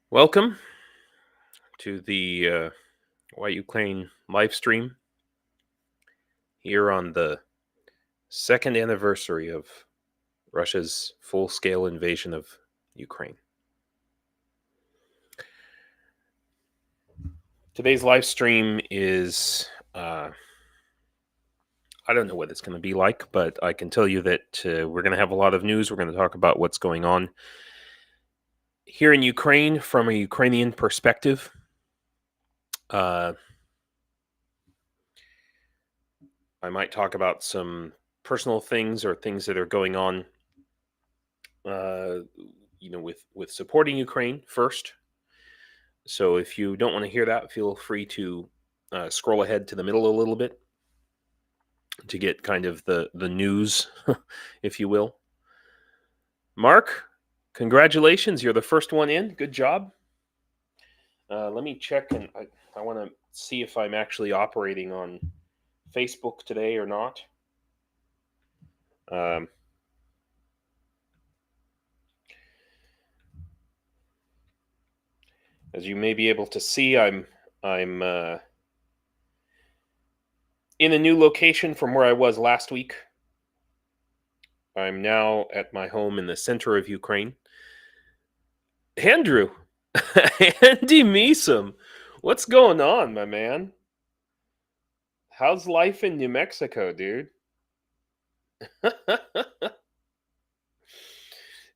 Welcome to the Why Ukraine live stream here on the second anniversary of Russia's full-scale invasion of Ukraine. Today's live stream is, I don't know what it's going to be like, but I can tell you that we're going to have a lot of news. We're going to talk about what's going on here in Ukraine from a Ukrainian perspective. I might talk about some personal things or things that are going on, with supporting Ukraine first. So if you don't want to hear that, feel free to scroll ahead to the middle a little bit to get kind of the news, if you will. Mark, congratulations. You're the first one in. Good job. Let me check, and I want to see if I'm actually operating on Facebook today or not. As you may be able to see, I'm in a new location from where I was last week. I'm now at my home in the center of Ukraine. Andrew, Andy Meesum, what's going on, my man? How's life in New Mexico, dude?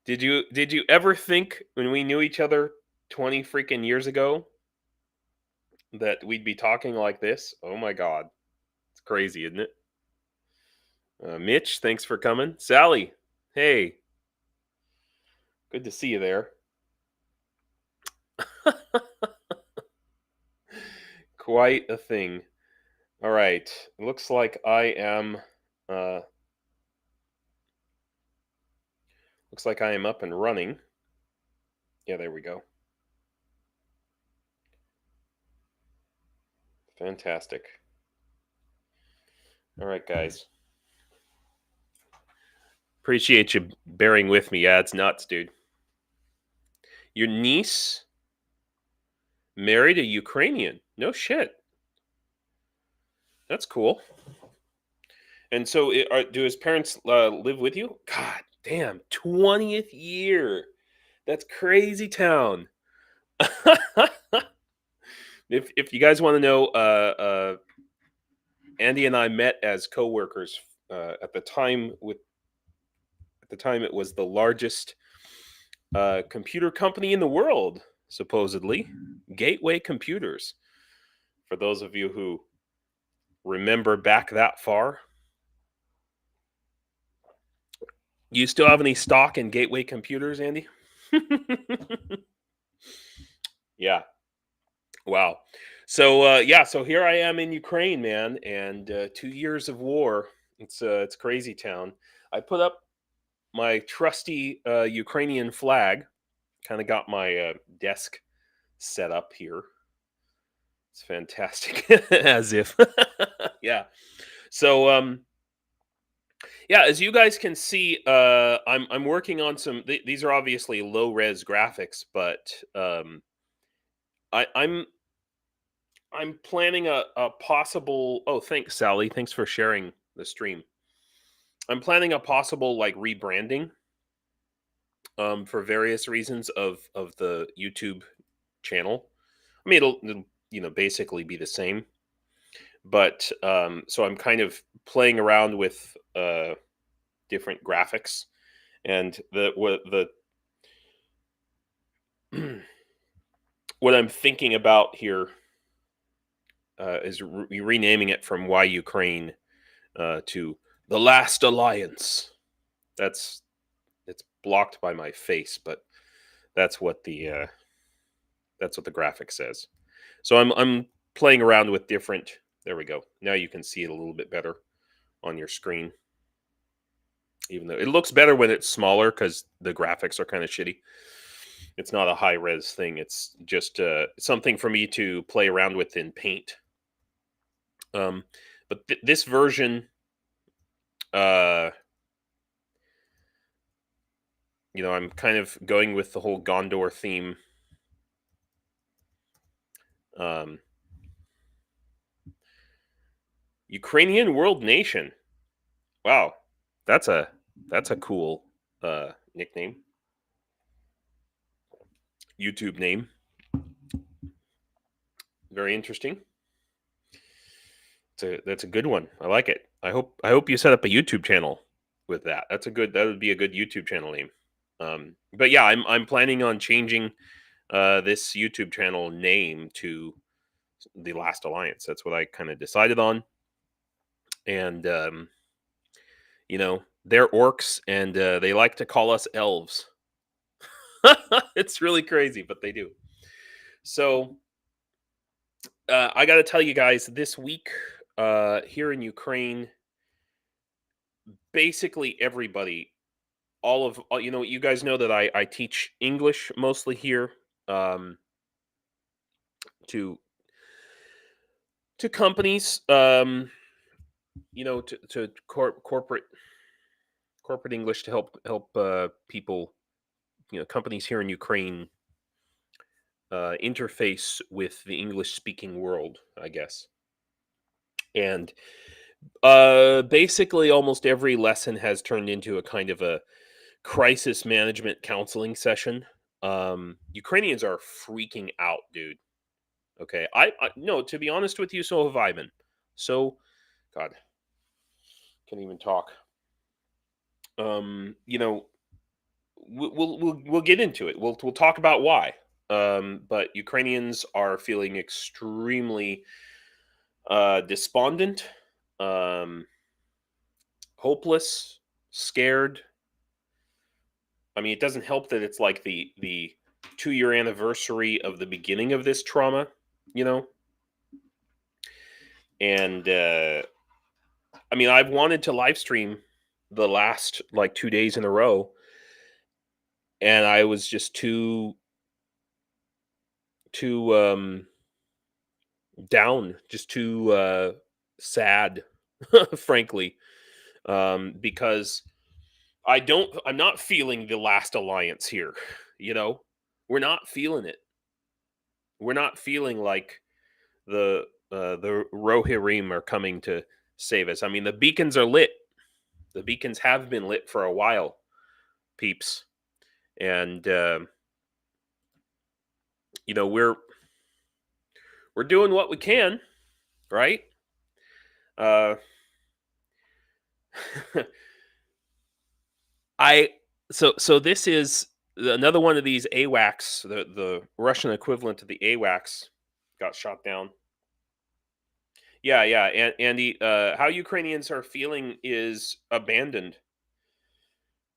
Did you ever think when we knew each other 20 freaking years ago that we'd be talking like this? Oh my God. It's crazy, isn't it? Mitch, thanks for coming. Sally, hey. Good to see you there. Quite a thing. All right. It looks like I am up and running. Yeah, there we go. Fantastic. All right, guys. Appreciate you bearing with me. Yeah, it's nuts, dude. Your niece married a Ukrainian. No shit. That's cool. And so, do his parents live with you? God damn, 20th year. That's crazy town. If you guys want to know, Andy and I met as coworkers at the time. At the time, it was the largest computer company in the world, supposedly, Gateway Computers. For those of you who remember back that far, you still have any stock in Gateway Computers, Andy? Yeah. Wow. So so here I am in Ukraine, man, and 2 years of war. It's crazy town. I put up my trusty Ukrainian flag. Kind of got my desk set up here. It's fantastic, as if, yeah. So yeah, as you guys can see, I'm working on some. These are obviously low res graphics, but I'm planning a possible. Oh, thanks, Sally. Thanks for sharing the stream. I'm planning a possible like rebranding for various reasons of the YouTube channel. I mean, it'll basically be the same, but so I'm kind of playing around with different graphics, and what I'm thinking about here is renaming it from Why Ukraine to The Last Alliance. It's blocked by my face, but that's what the graphic says. So I'm playing around with different. There we go. Now you can see it a little bit better on your screen. Even though it looks better when it's smaller because the graphics are kind of shitty. It's not a high res thing. It's just something for me to play around with in Paint. But this version, I'm kind of going with the whole Gondor theme. Ukrainian World Nation. Wow, that's a cool nickname, YouTube name. Very interesting. That's a good one. I like it. I hope you set up a YouTube channel with that. That would be a good YouTube channel name. But yeah, I'm planning on changing this YouTube channel name to The Last Alliance. That's what I kind of decided on. And they're orcs, and they like to call us elves. It's really crazy, but they do. So I got to tell you guys, this week here in Ukraine, basically everybody, you guys know that I teach English mostly here to companies, to corporate English to help people, companies here in Ukraine interface with the English speaking world, I guess. And basically almost every lesson has turned into a kind of a crisis management counseling session. Ukrainians are freaking out, dude. Okay, I no, to be honest with you, so have I been. So, God, can't even talk. We'll get into it. We'll talk about why. But Ukrainians are feeling extremely despondent, hopeless, scared. I mean, it doesn't help that it's like the 2-year anniversary of the beginning of this trauma, and I mean, I've wanted to live stream the last like 2 days in a row, and I was just too down, just too sad, frankly, because I'm not feeling the last alliance here. We're not feeling it. We're not feeling like the Rohirrim are coming to save us. I mean, the beacons are lit. The beacons have been lit for a while, peeps, and we're doing what we can, right? So this is another one of these AWACS, the Russian equivalent to the AWACS, got shot down. Yeah, and Andy, how Ukrainians are feeling is abandoned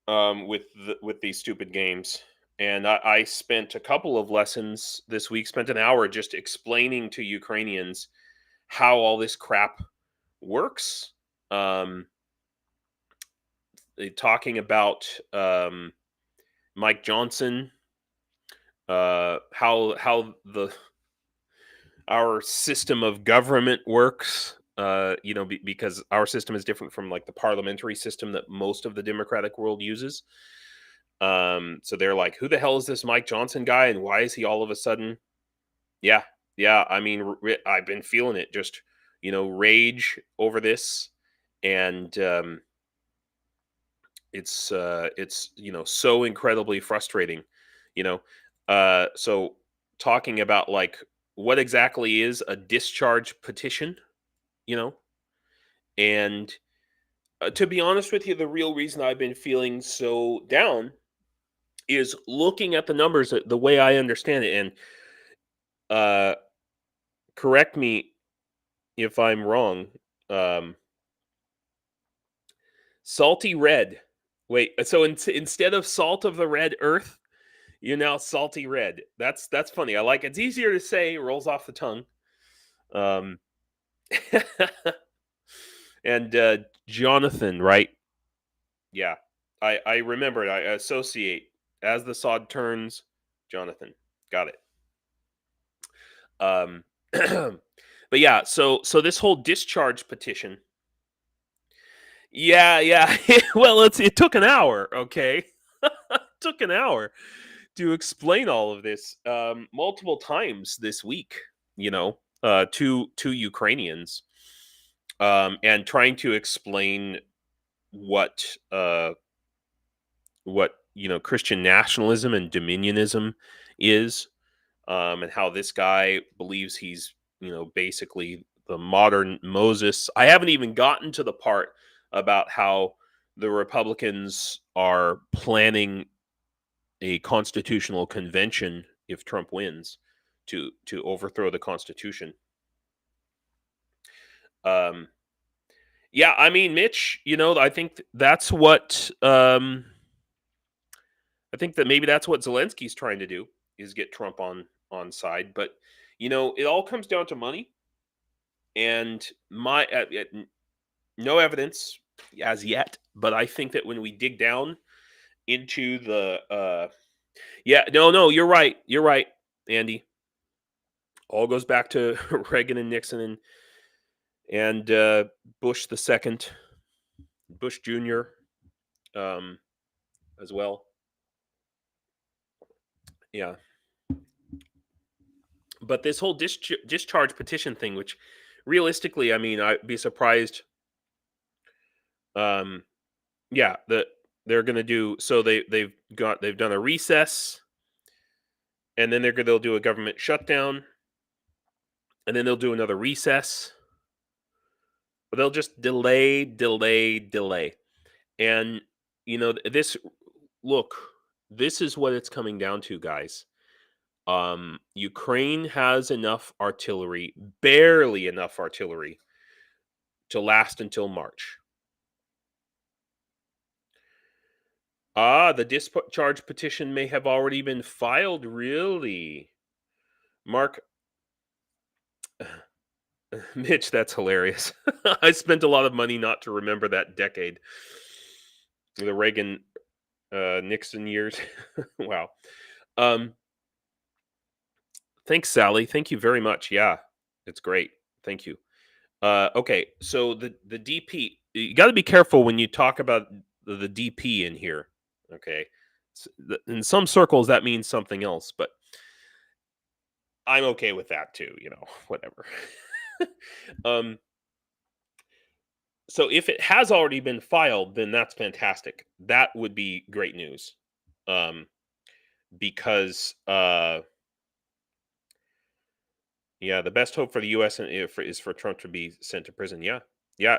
with these stupid games. And I spent a couple of lessons this week, spent an hour just explaining to Ukrainians how all this crap works. Talking about Mike Johnson, how our system of government works, because our system is different from like the parliamentary system that most of the democratic world uses. So they're like, who the hell is this Mike Johnson guy, and why is he all of a sudden? Yeah. I mean, I've been feeling it, just rage over this, and it's so incredibly frustrating. So talking about like what exactly is a discharge petition, and to be honest with you, the real reason I've been feeling so down is looking at the numbers the way I understand it. And correct me if I'm wrong. Salty red. Wait, so instead of salt of the red earth, you're now salty red. That's funny. I like it. It's easier to say, rolls off the tongue. And Jonathan, right? Yeah, I remember it. I associate as the sod turns, Jonathan. Got it. But yeah, so this whole discharge petition. Yeah. Well, it took an hour. Okay. took an hour to explain all of this multiple times this week, to Ukrainians, and trying to explain what Christian nationalism and dominionism is, and how this guy believes he's basically the modern Moses. I haven't even gotten to the part about how the Republicans are planning a constitutional convention if Trump wins to overthrow the Constitution. Yeah, I mean, Mitch, I think that's what I think that maybe that's what Zelensky's trying to do, is get Trump on side. But it all comes down to money, and no evidence as yet. But I think that when we dig down into the yeah, no, you're right, Andy. All goes back to Reagan and Nixon and Bush the second, Bush Jr. As well. Yeah. But this whole discharge petition thing, which realistically, I mean, I'd be surprised. Yeah, that they're going to do. So they've done a recess, and then they'll do a government shutdown, and then they'll do another recess. But they'll just delay, and this. Look, this is what it's coming down to, guys. Ukraine has enough artillery, barely enough artillery, to last until March. The discharge petition may have already been filed, really? Mark, Mitch, that's hilarious. I spent a lot of money not to remember that decade. The Reagan, Nixon years. Wow. Thanks, Sally. Thank you very much. Yeah, it's great. Thank you. Okay, so the DP, you got to be careful when you talk about the DP in here. Okay, in some circles that means something else, but I'm okay with that too. Whatever. So if it has already been filed, then that's fantastic. That would be great news, because yeah, the best hope for the U.S. is for Trump to be sent to prison. Yeah,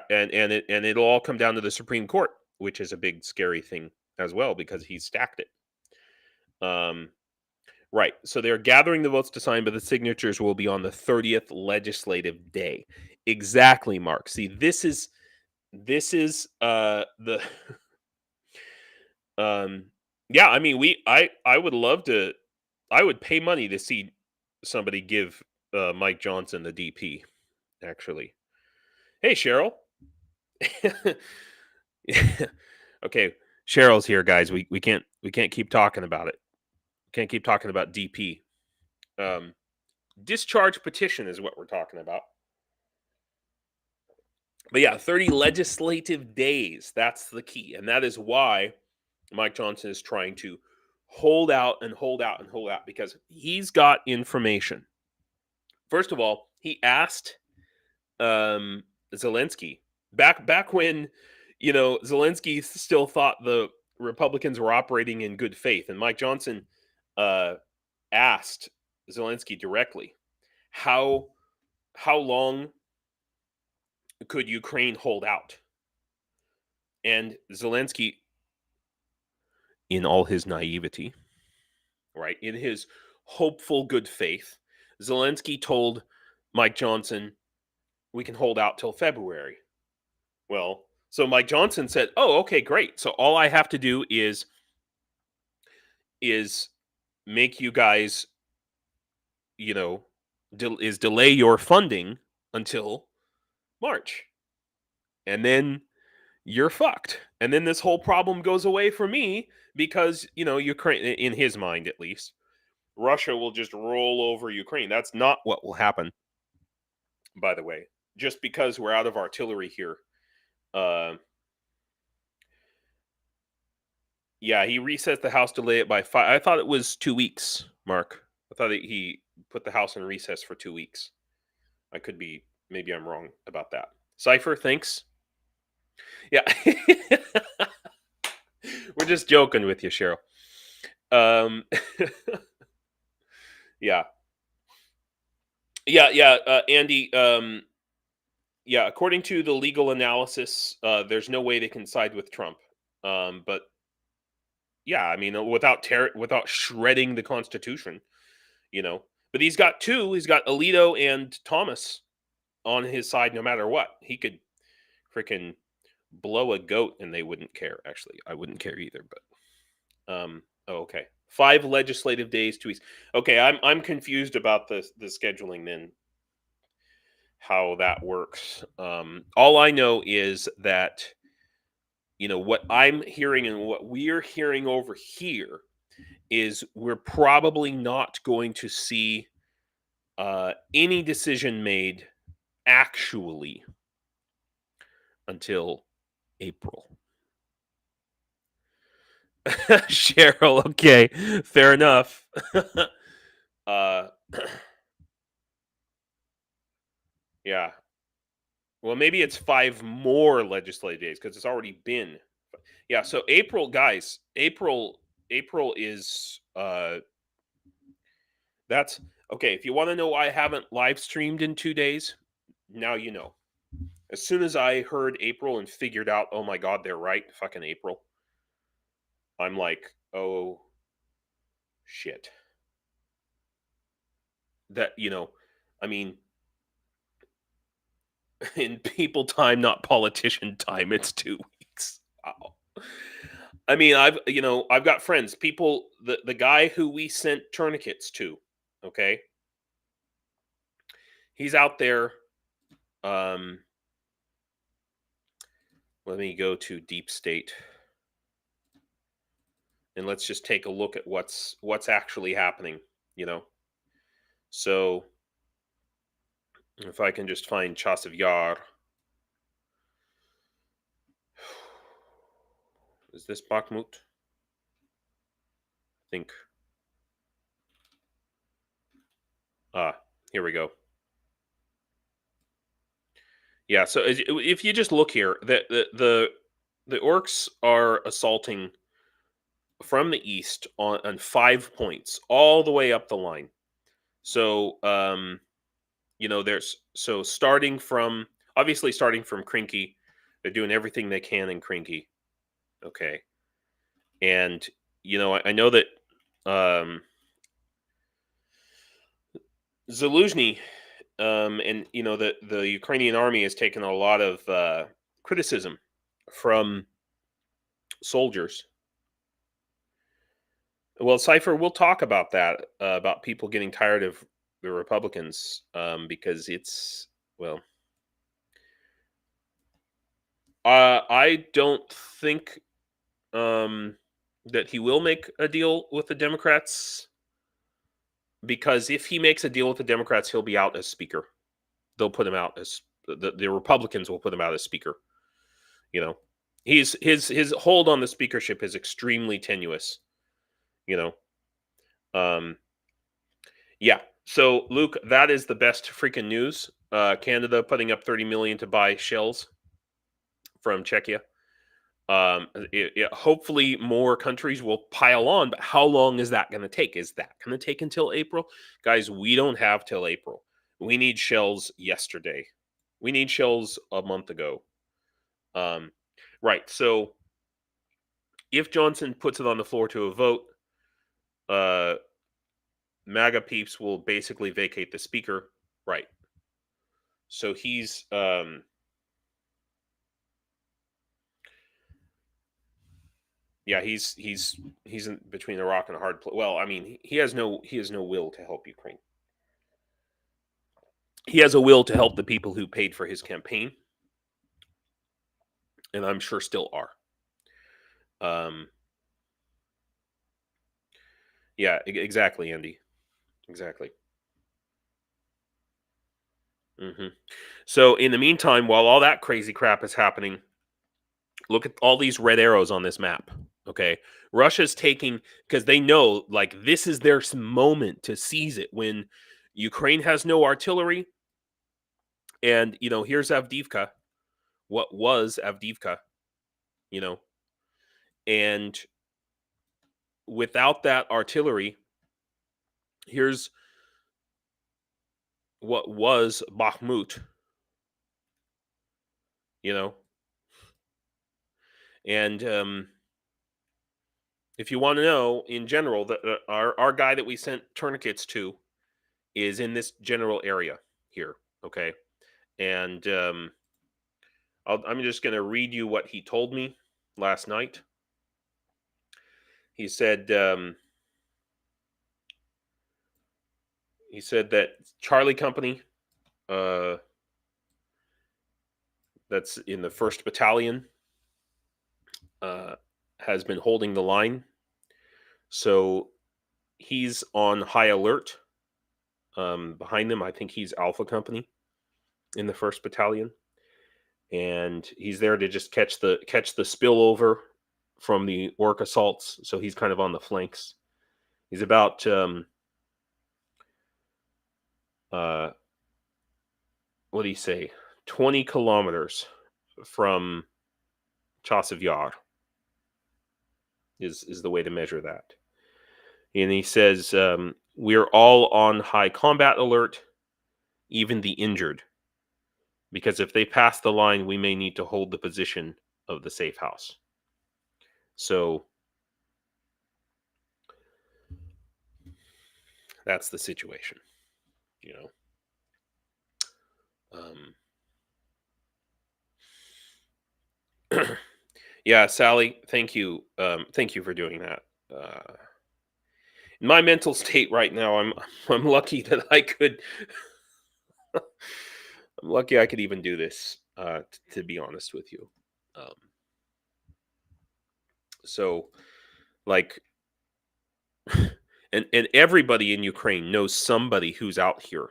and it'll all come down to the Supreme Court, which is a big scary thing as well, because he's stacked it. Right. So they're gathering the votes to sign, but the signatures will be on the 30th legislative day. Exactly, Mark. See, this is the yeah, I mean, I would love to. I would pay money to see somebody give Mike Johnson the DP. Actually, hey Cheryl. Okay, Cheryl's here, guys. We can't keep talking about it. Can't keep talking about DP. Discharge petition is what we're talking about. But yeah, 30 legislative days. That's the key. And that is why Mike Johnson is trying to hold out and hold out and hold out, because he's got information. First of all, he asked Zelensky back when Zelensky still thought the Republicans were operating in good faith, and Mike Johnson asked Zelensky directly, how long could Ukraine hold out? And Zelensky, in all his naivety, right, in his hopeful good faith, Zelensky told Mike Johnson, we can hold out till February. Well, so Mike Johnson said, oh, okay, great. So all I have to do is make you guys, is delay your funding until March. And then you're fucked. And then this whole problem goes away for me, because, Ukraine, in his mind at least, Russia will just roll over Ukraine. That's not what will happen, by the way. Just because we're out of artillery here, Yeah, he recessed the House, delay it by 5. I thought it was 2 weeks, Mark. I thought that he put the House in recess for 2 weeks. I could be, maybe I'm wrong about that. Cypher, thanks. Yeah. We're just joking with you, Cheryl. Yeah. Andy, yeah, according to the legal analysis, there's no way they can side with Trump. But yeah, I mean, without shredding the Constitution, you know. But he's got two. He's got Alito and Thomas on his side, no matter what. He could freaking blow a goat, and they wouldn't care. Actually, I wouldn't care either. But okay, 5 legislative days, 2 weeks. Okay, I'm confused about the scheduling then. How that works. All I know is that what I'm hearing and what we're hearing over here is we're probably not going to see any decision made actually until April. Cheryl, okay, fair enough. Yeah. Well, maybe it's 5 more legislative days because it's already been. Yeah. So April, guys. April is that's okay. If you want to know why I haven't live streamed in 2 days, now you know. As soon as I heard April and figured out, oh my God, they're right, fucking April. I'm like, oh shit. That I mean, in people time, not politician time, it's 2 weeks. Wow. I mean, I've got friends, people, the guy who we sent tourniquets to, okay? He's out there. Let me go to Deep State. And let's just take a look at what's actually happening, So if I can just find Chasev Yar. Is this Bakhmut? I think. Here we go. Yeah, so if you just look here, the orcs are assaulting from the east on 5 points, all the way up the line. So there's starting from Krinky, they're doing everything they can in Krinky. Okay. And I know that Zaluzhny and the Ukrainian army has taken a lot of criticism from soldiers. Well, Cypher, we'll talk about that, about people getting tired of the Republicans, because it's, well, I don't think that he will make a deal with the Democrats, because if he makes a deal with the Democrats, he'll be out as speaker. They'll put him out as the Republicans will put him out as speaker. His hold on the speakership is extremely tenuous. Yeah. So Luke, that is the best freaking news. Canada putting up 30 million to buy Shills from Czechia. Hopefully more countries will pile on, but how long is that going to take? Is that going to take until April? Guys, we don't have till April. We need Shells yesterday. We need Shells a month ago. Right. So if Johnson puts it on the floor to a vote, MAGA peeps will basically vacate the speaker. Right. So he's he's in between a rock and a hard place. Well, I mean, he has no will to help Ukraine. He has a will to help the people who paid for his campaign, and I'm sure still are. Yeah, exactly, Andy. Exactly. So in the meantime, while all that crazy crap is happening, look at all these red arrows on this map. Okay, Russia's taking, because they know like this is their moment to seize it when Ukraine has no artillery, and here's Avdiivka, what was Avdiivka, you know, and without that artillery, here's what was Bakhmut, you know, and if you want to know in general, our guy that we sent tourniquets to is in this general area here. Okay, and I'm just going to read you what he told me last night. He said that Charlie Company, that's in the 1st Battalion, has been holding the line. So he's on high alert. Behind them, I think he's Alpha Company in the 1st Battalion, and he's there to just catch the spillover from the orc assaults. So he's kind of on the flanks. He's about what do you say, 20 kilometers from Chasiv Yar is the way to measure that. And he says, we're all on high combat alert, even the injured, because if they pass the line, we may need to hold the position of the safe house. So that's the situation, yeah, Sally, thank you. Thank you for doing that. In my mental state right now, I'm lucky that I could. I'm lucky I could even do this. To be honest with you, so like, and everybody in Ukraine knows somebody who's out here,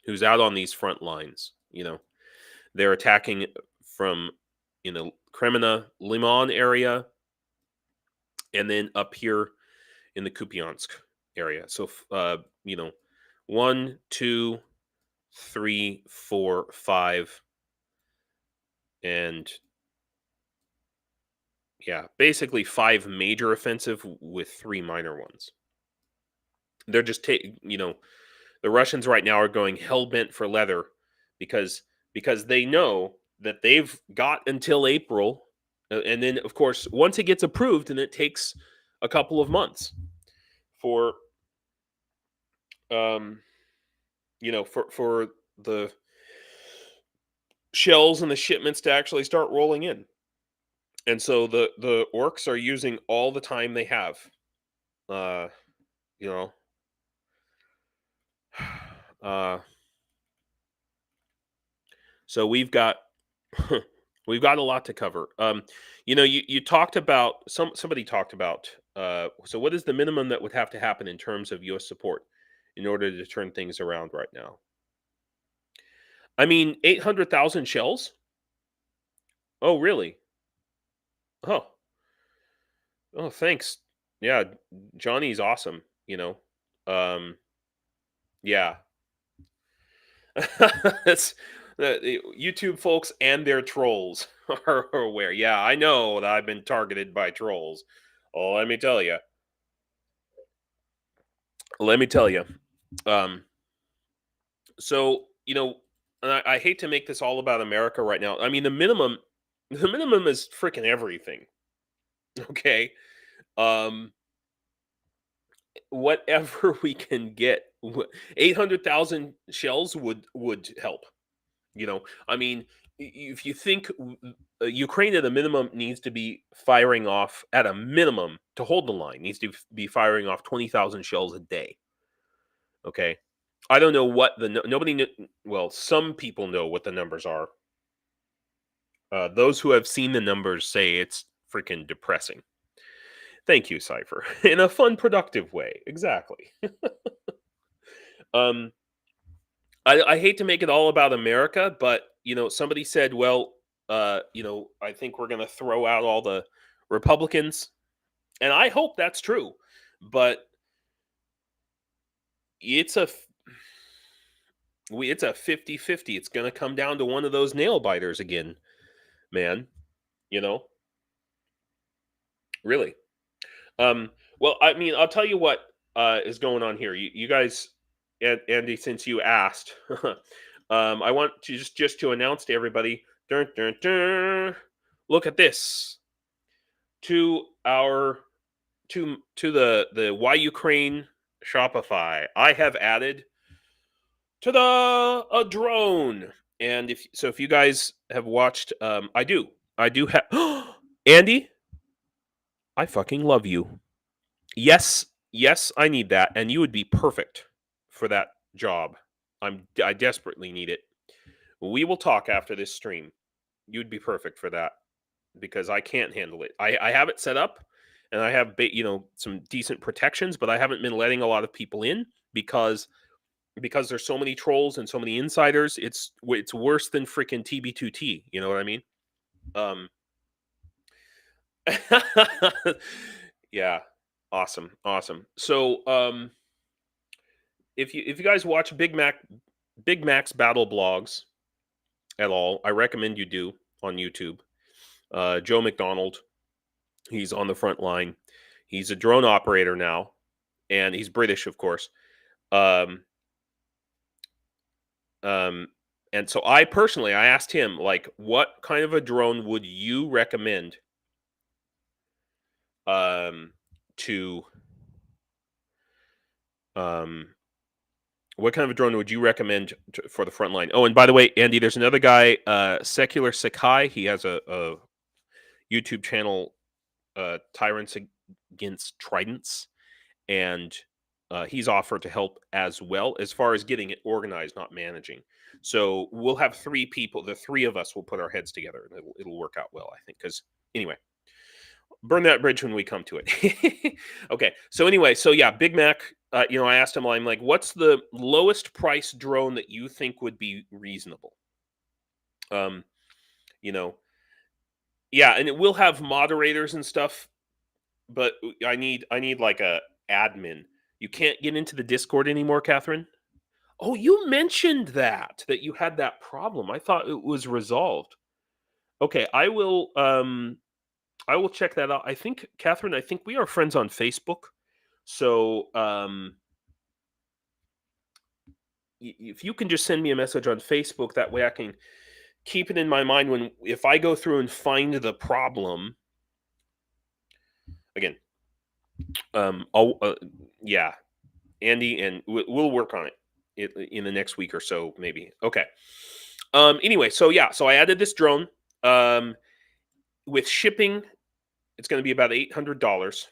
who's out on these front lines. They're attacking from Kremina Liman area, and then up here in the Kupiansk area. So 1, 2, 3, 4, 5, and yeah, basically 5 major offensive with 3 minor ones. They're just the Russians right now are going hell bent for leather because they know that they've got until April, and then of course once it gets approved, and it takes a couple of months for for the shells and the shipments to actually start rolling in. And so the orcs are using all the time they have. You know. So we've got we've got a lot to cover. You talked about somebody talked about so what is the minimum that would have to happen in terms of US support in order to turn things around right now? I mean, 800,000 shells? Oh, really? Oh. Oh, thanks. Yeah, Johnny's awesome, Yeah. That's the YouTube folks and their trolls are aware. Yeah, I know that I've been targeted by trolls. Oh, let me tell you. Let me tell you. Um, so and I hate to make this all about America right now. I mean, the minimum is freaking everything. Okay, whatever we can get. 800,000 shells would help. I mean, if you think Ukraine at a minimum needs to be firing off, at a minimum to hold the line, needs to be firing off 20,000 shells a day. Okay, I don't know what nobody well, some people know what the numbers are. Those who have seen the numbers say it's freaking depressing. Thank you, Cypher. In a fun, productive way. Exactly. um I hate to make it all about America, but somebody said, well, I think we're going to throw out all the Republicans, and I hope that's true, but it's a 50-50. It's going to come down to one of those nail biters again, man. Really. Well, I mean, I'll tell you what is going on here. You guys, Andy, since you asked, I want to just to announce to everybody, dun, dun, dun, look at this. To the Why Ukraine Shopify, I have added to a drone. And if you guys have watched, I do have Andy, I fucking love you. Yes, I need that, and you would be perfect for that job. I desperately need it. We will talk after this stream. You'd be perfect for that because I can't handle it. I have it set up, and I have some decent protections, but I haven't been letting a lot of people in because there's so many trolls and so many insiders. It's worse than freaking TB2T. You know what I mean? Yeah. Awesome. So, if you guys watch Big Mac's battle blogs at all, I recommend you do on YouTube. Joe McDonald, he's on the front line. He's a drone operator now, and he's British, of course. And so I asked him, like, what kind of a drone would you recommend to what kind of a drone would you recommend for the front line? Oh, and by the way, Andy, there's another guy, Secular Sakai. He has a YouTube channel, Tyrants Against Tridents, and he's offered to help as well as far as getting it organized, not managing. So we'll have 3 people. The 3 of us will put our heads together, and it'll work out well, I think. Because anyway, burn that bridge when we come to it. Okay. So anyway, yeah, Big Mac. I asked him, I'm like, what's the lowest price drone that you think would be reasonable? Yeah, and it will have moderators and stuff, but I need like a admin. You can't get into the Discord anymore, Catherine. Oh, you mentioned that you had that problem. I thought it was resolved. Okay, I will check that out. I think, Catherine, we are friends on Facebook. So if you can just send me a message on Facebook, that way I can keep it in my mind if I go through and find the problem. Again, yeah, Andy, and we'll work on it in the next week or so, maybe. Okay. Anyway, so I added this drone. With shipping, it's going to be about $800.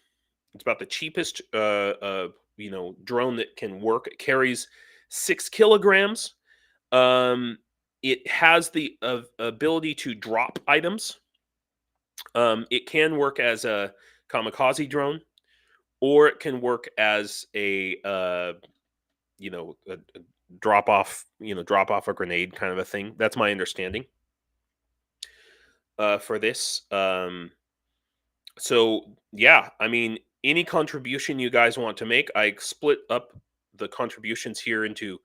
It's about the cheapest, drone that can work. It carries 6 kilograms. It has the ability to drop items. It can work as a kamikaze drone, or it can work as a drop off a grenade kind of a thing. That's my understanding for this. So yeah, I mean, any contribution you guys want to make, I split up the contributions here into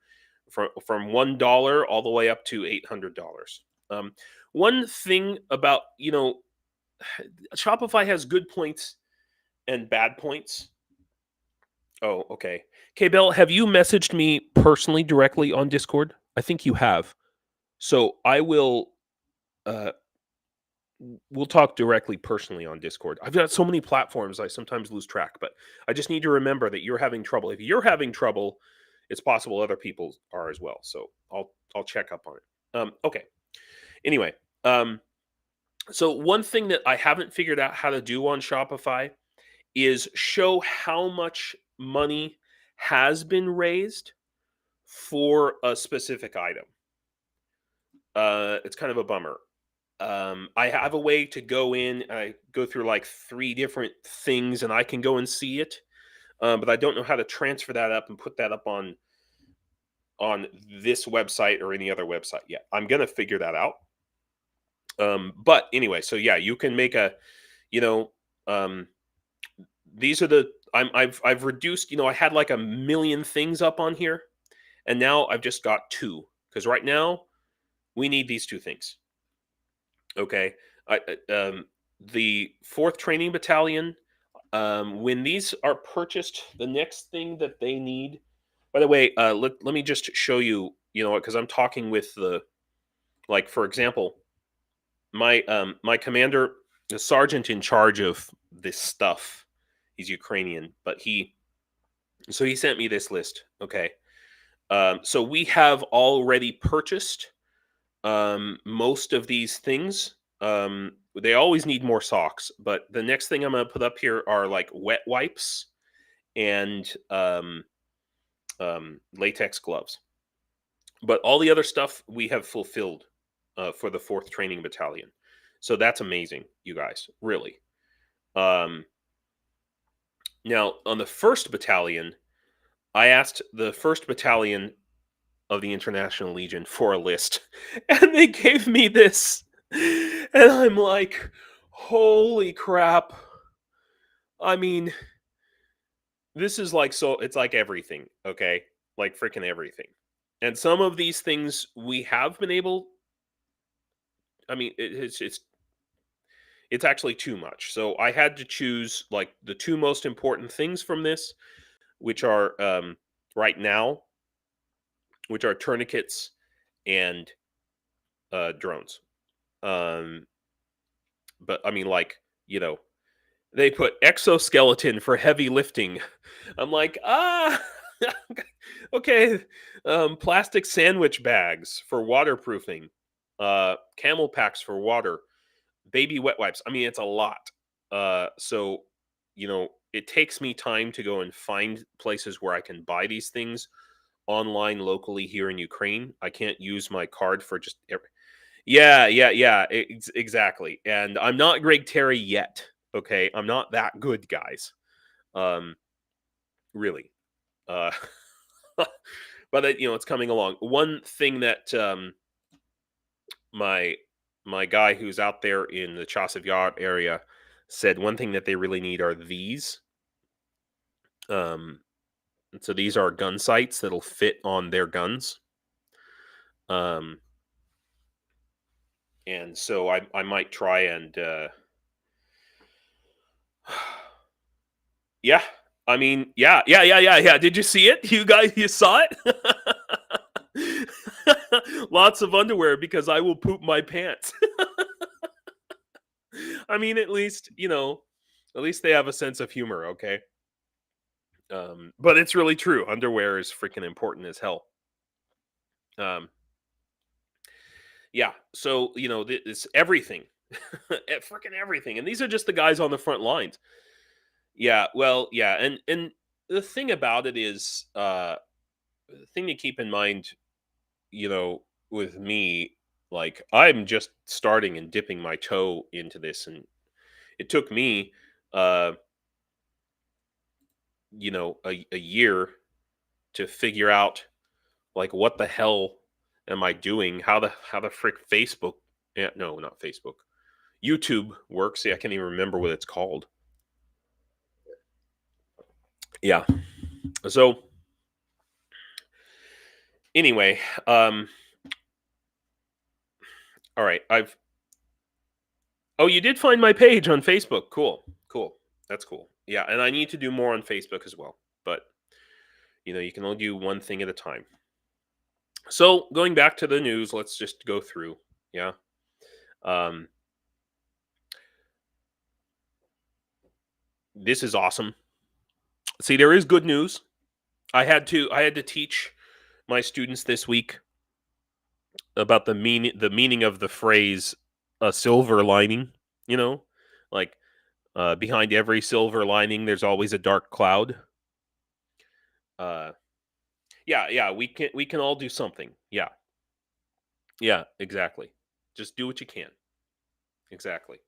from $1 all the way up to $800. One thing about Shopify has good points and bad points. Oh, okay. K-Bell, have you messaged me personally directly on Discord? I think you have. So I will we'll talk directly personally on Discord. I've got so many platforms I sometimes lose track, but I just need to remember that you're having trouble. If you're having trouble, it's possible other people are as well. So I'll check up on it. Okay. Anyway, so one thing that I haven't figured out how to do on Shopify is show how much money has been raised for a specific item. It's kind of a bummer. I have a way to go in. I go through like 3 different things, and I can go and see it. But I don't know how to transfer that up and put that up on this website or any other website yet. I'm gonna figure that out. But anyway, so yeah, you can make a, these are the I've reduced. I had like a million things up on here, and now I've just got two because right now we need these two things. Okay, the 4th Training Battalion. When these are purchased, the next thing that they need. By the way, let me just show you. Because I'm talking with for example, my commander, the sergeant in charge of this stuff. He's Ukrainian, but he sent me this list. Okay, so we have already purchased most of these things. They always need more socks, but the next thing I'm going to put up here are like wet wipes and latex gloves. But all the other stuff we have fulfilled for the 4th Training Battalion. So that's amazing, you guys, really. Now, on the 1st Battalion, I asked the 1st Battalion of the International Legion for a list, and they gave me this. And I'm like, holy crap. I mean, this is like, so it's like everything, okay? Like freaking everything. And some of these things we have been able, I mean, it's actually too much. So I had to choose like the two most important things from this, which are right now, which are tourniquets and drones. But I mean, like, they put exoskeleton for heavy lifting. I'm like, okay. Plastic sandwich bags for waterproofing, camel packs for water, baby wet wipes. I mean, it's a lot. So, it takes me time to go and find places where I can buy these things online locally here in Ukraine. I can't use my card for just yeah, exactly. And I'm not Greg Terry yet. Okay, I'm not that good, guys. Really. Uh, but it's coming along. One thing that my guy who's out there in the Chasiv Yar area said, one thing that they really need are these. So these are gun sights that'll fit on their guns. And so I might try and yeah. I mean, yeah. Did you see it? You saw it? Lots of underwear because I will poop my pants. I mean, at least they have a sense of humor, okay? But it's really true. Underwear is freaking important as hell. Yeah. So it's everything, freaking everything, and these are just the guys on the front lines. Yeah. Well, yeah, and the thing about it is, the thing to keep in mind, with me, like I'm just starting and dipping my toe into this, and it took me, a year to figure out like what the hell am I doing? How the frick Facebook? Yeah, no, not Facebook. YouTube works. Yeah, I can't even remember what it's called. Yeah. So anyway, all right. Oh, you did find my page on Facebook. Cool. That's cool. Yeah, and I need to do more on Facebook as well. But you can only do one thing at a time. So going back to the news, let's just go through. Yeah. This is awesome. See, there is good news. I had to teach my students this week about the meaning of the phrase "a silver lining." Like behind every silver lining, there's always a dark cloud. Yeah, we can all do something. Yeah, exactly. Just do what you can. Exactly.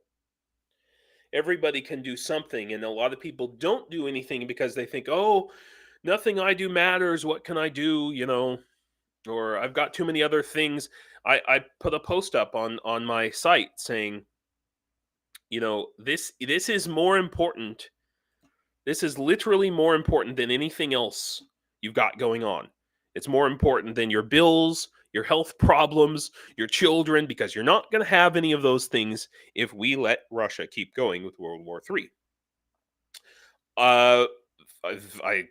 Everybody can do something, and a lot of people don't do anything because they think, "Oh, nothing I do matters. What can I do?" Or I've got too many other things. I put a post up on my site saying, this is more important. This is literally more important than anything else you've got going on. It's more important than your bills, your health problems, your children, because you're not going to have any of those things if we let Russia keep going with World War III. I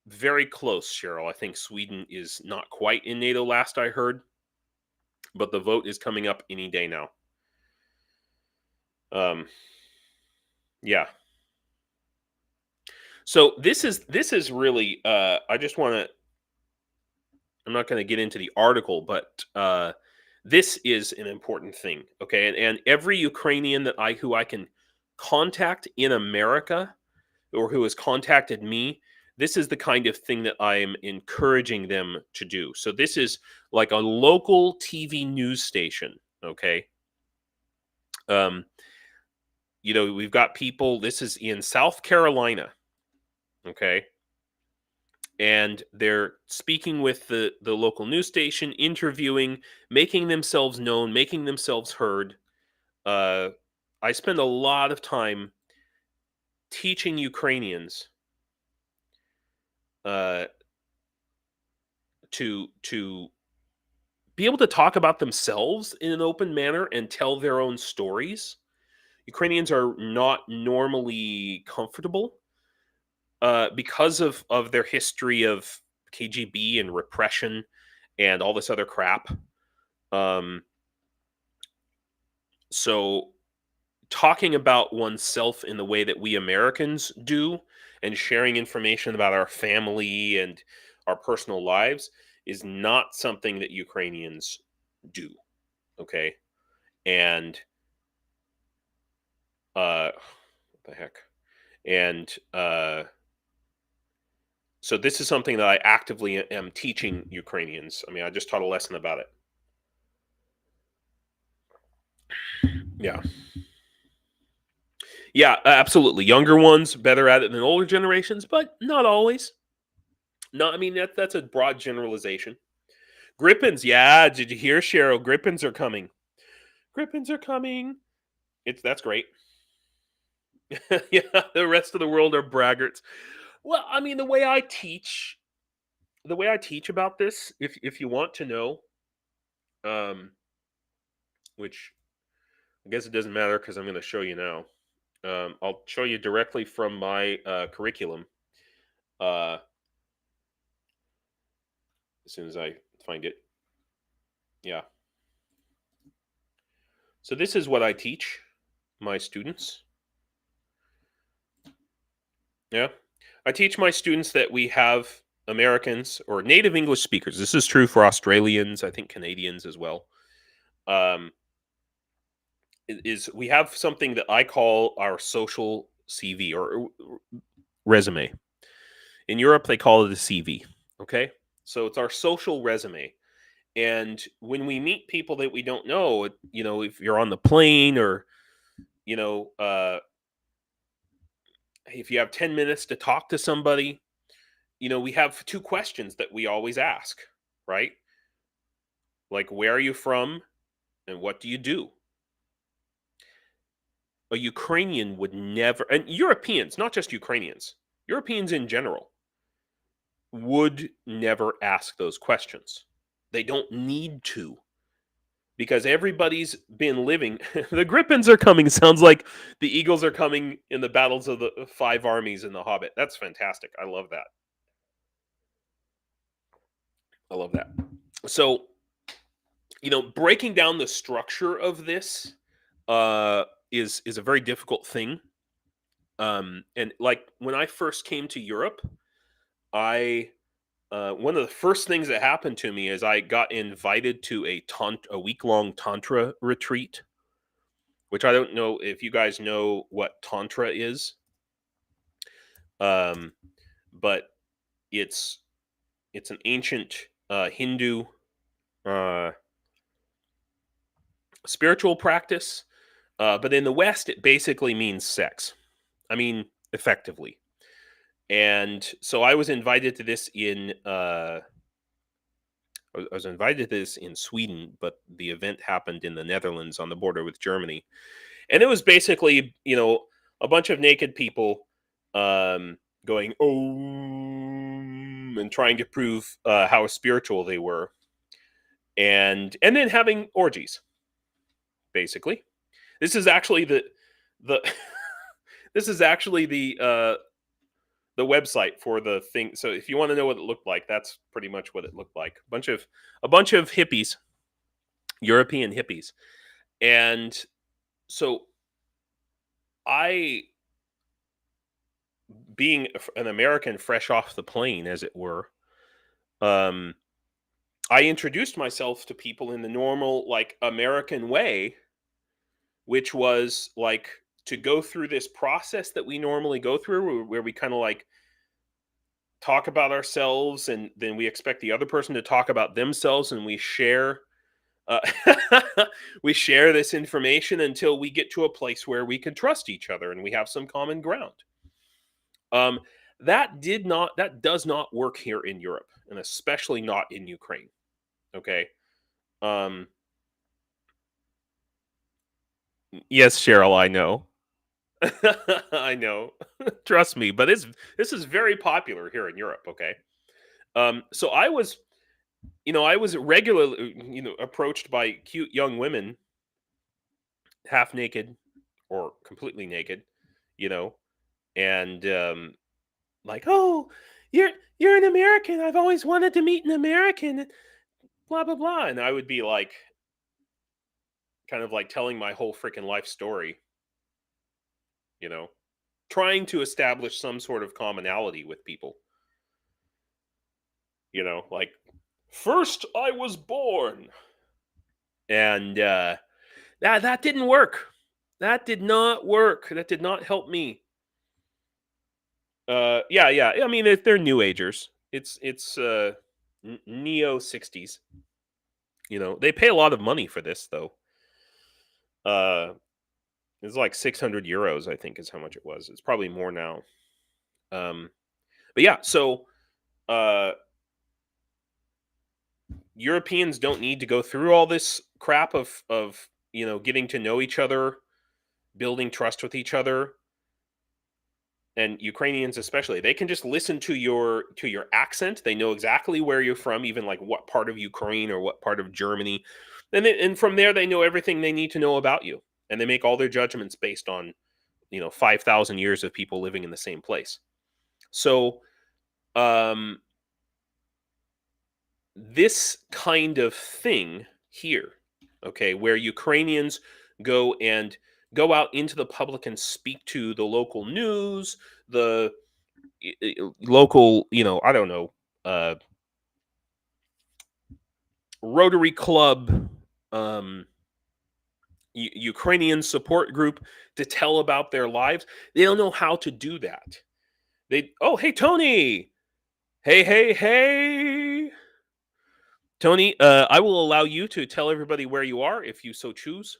very close, Cheryl. I think Sweden is not quite in NATO, last I heard, but the vote is coming up any day now. Yeah. So this is really. I just want to. I'm not going to get into the article, but this is an important thing. Okay, and every Ukrainian who I can contact in America, or who has contacted me, this is the kind of thing that I'm encouraging them to do. So this is like a local TV news station. Okay. We've got people. This is in South Carolina. Okay. And they're speaking with the local news station, interviewing, making themselves known, making themselves heard. I spend a lot of time teaching Ukrainians to be able to talk about themselves in an open manner and tell their own stories. Ukrainians are not normally comfortable because of their history of KGB and repression and all this other crap. So talking about oneself in the way that we Americans do and sharing information about our family and our personal lives is not something that Ukrainians do. Okay. And what the heck? And so this is something that I actively am teaching Ukrainians. I mean, I just taught a lesson about it. Yeah. Yeah, absolutely. Younger ones better at it than older generations, but not always. No, I mean that's a broad generalization. Grippins, yeah. Did you hear, Cheryl? Grippins are coming. Grippins are coming. That's great. Yeah, the rest of the world are braggarts. Well, I mean, the way I teach about this, if you want to know, which I guess it doesn't matter because I'm going to show you now. I'll show you directly from my curriculum as soon as I find it. Yeah. So this is what I teach my students. Yeah. I teach my students that we have Americans or native English speakers. This is true for Australians, I think Canadians as well. Is we have something that I call our social CV or resume. In Europe, they call it a CV. Okay. So it's our social resume. And when we meet people that we don't know, if you're on the plane or, if you have 10 minutes to talk to somebody, we have two questions that we always ask, right? Like, where are you from and what do you do? A Ukrainian would never, and Europeans, not just Ukrainians, Europeans in general, would never ask those questions. They don't need to, because everybody's been living. The Grippins are coming. Sounds like the Eagles are coming in the battles of the 5 armies in The Hobbit. That's fantastic. I love that. I love that. So, breaking down the structure of this is a very difficult thing. And like when I first came to Europe, I one of the first things that happened to me is I got invited to a week-long tantra retreat, which I don't know if you guys know what tantra is. But it's an ancient Hindu spiritual practice. But in the West, it basically means sex. I mean, effectively. And so I was invited to this in Sweden, but the event happened in the Netherlands on the border with Germany. And it was basically, a bunch of naked people going and trying to prove how spiritual they were, and then having orgies. Basically, this is actually the this is actually the website for the thing. So if you want to know what it looked like, that's pretty much what it looked like. A bunch of hippies, European hippies. And so I, being an American fresh off the plane, as it were, um, I introduced myself to people in the normal, like, American way, which was like to go through this process that we normally go through, where we kind of like talk about ourselves, and then we expect the other person to talk about themselves, and we share uh, we share this information until we get to a place where we can trust each other and we have some common ground. um, that does not work here in Europe, and especially not in Ukraine. Okay. um, yes, Cheryl, I know. I know. Trust me, but this is very popular here in Europe. Okay. So I was regularly, approached by cute young women, half naked or completely naked, you know, and like, oh, you're an American. I've always wanted to meet an American. Blah blah blah, and I would be like, kind of like telling my whole freaking life story, you know, trying to establish some sort of commonality with people, like, first I was born, and that didn't work. That did not work. That did not help me. Yeah, yeah. I mean, they're new agers. It's neo 60s. They pay a lot of money for this though. Uh, it's like 600 euros, I think, is how much it was. It's probably more now. Um, but yeah, so uh, Europeans don't need to go through all this crap of getting to know each other, building trust with each other, and Ukrainians especially. They can just listen to your accent. They know exactly where you're from, even like what part of Ukraine or what part of Germany, and from there they know everything they need to know about you, and they make all their judgments based on 5,000 years of people living in the same place. So um, this kind of thing here, okay, where Ukrainians go out into the public and speak to the local news, the local, I don't know, Rotary Club, um, Ukrainian support group, to tell about their lives. They don't know how to do that. Oh, hey, Tony. Hey, hey, hey. Tony, I will allow you to tell everybody where you are if you so choose.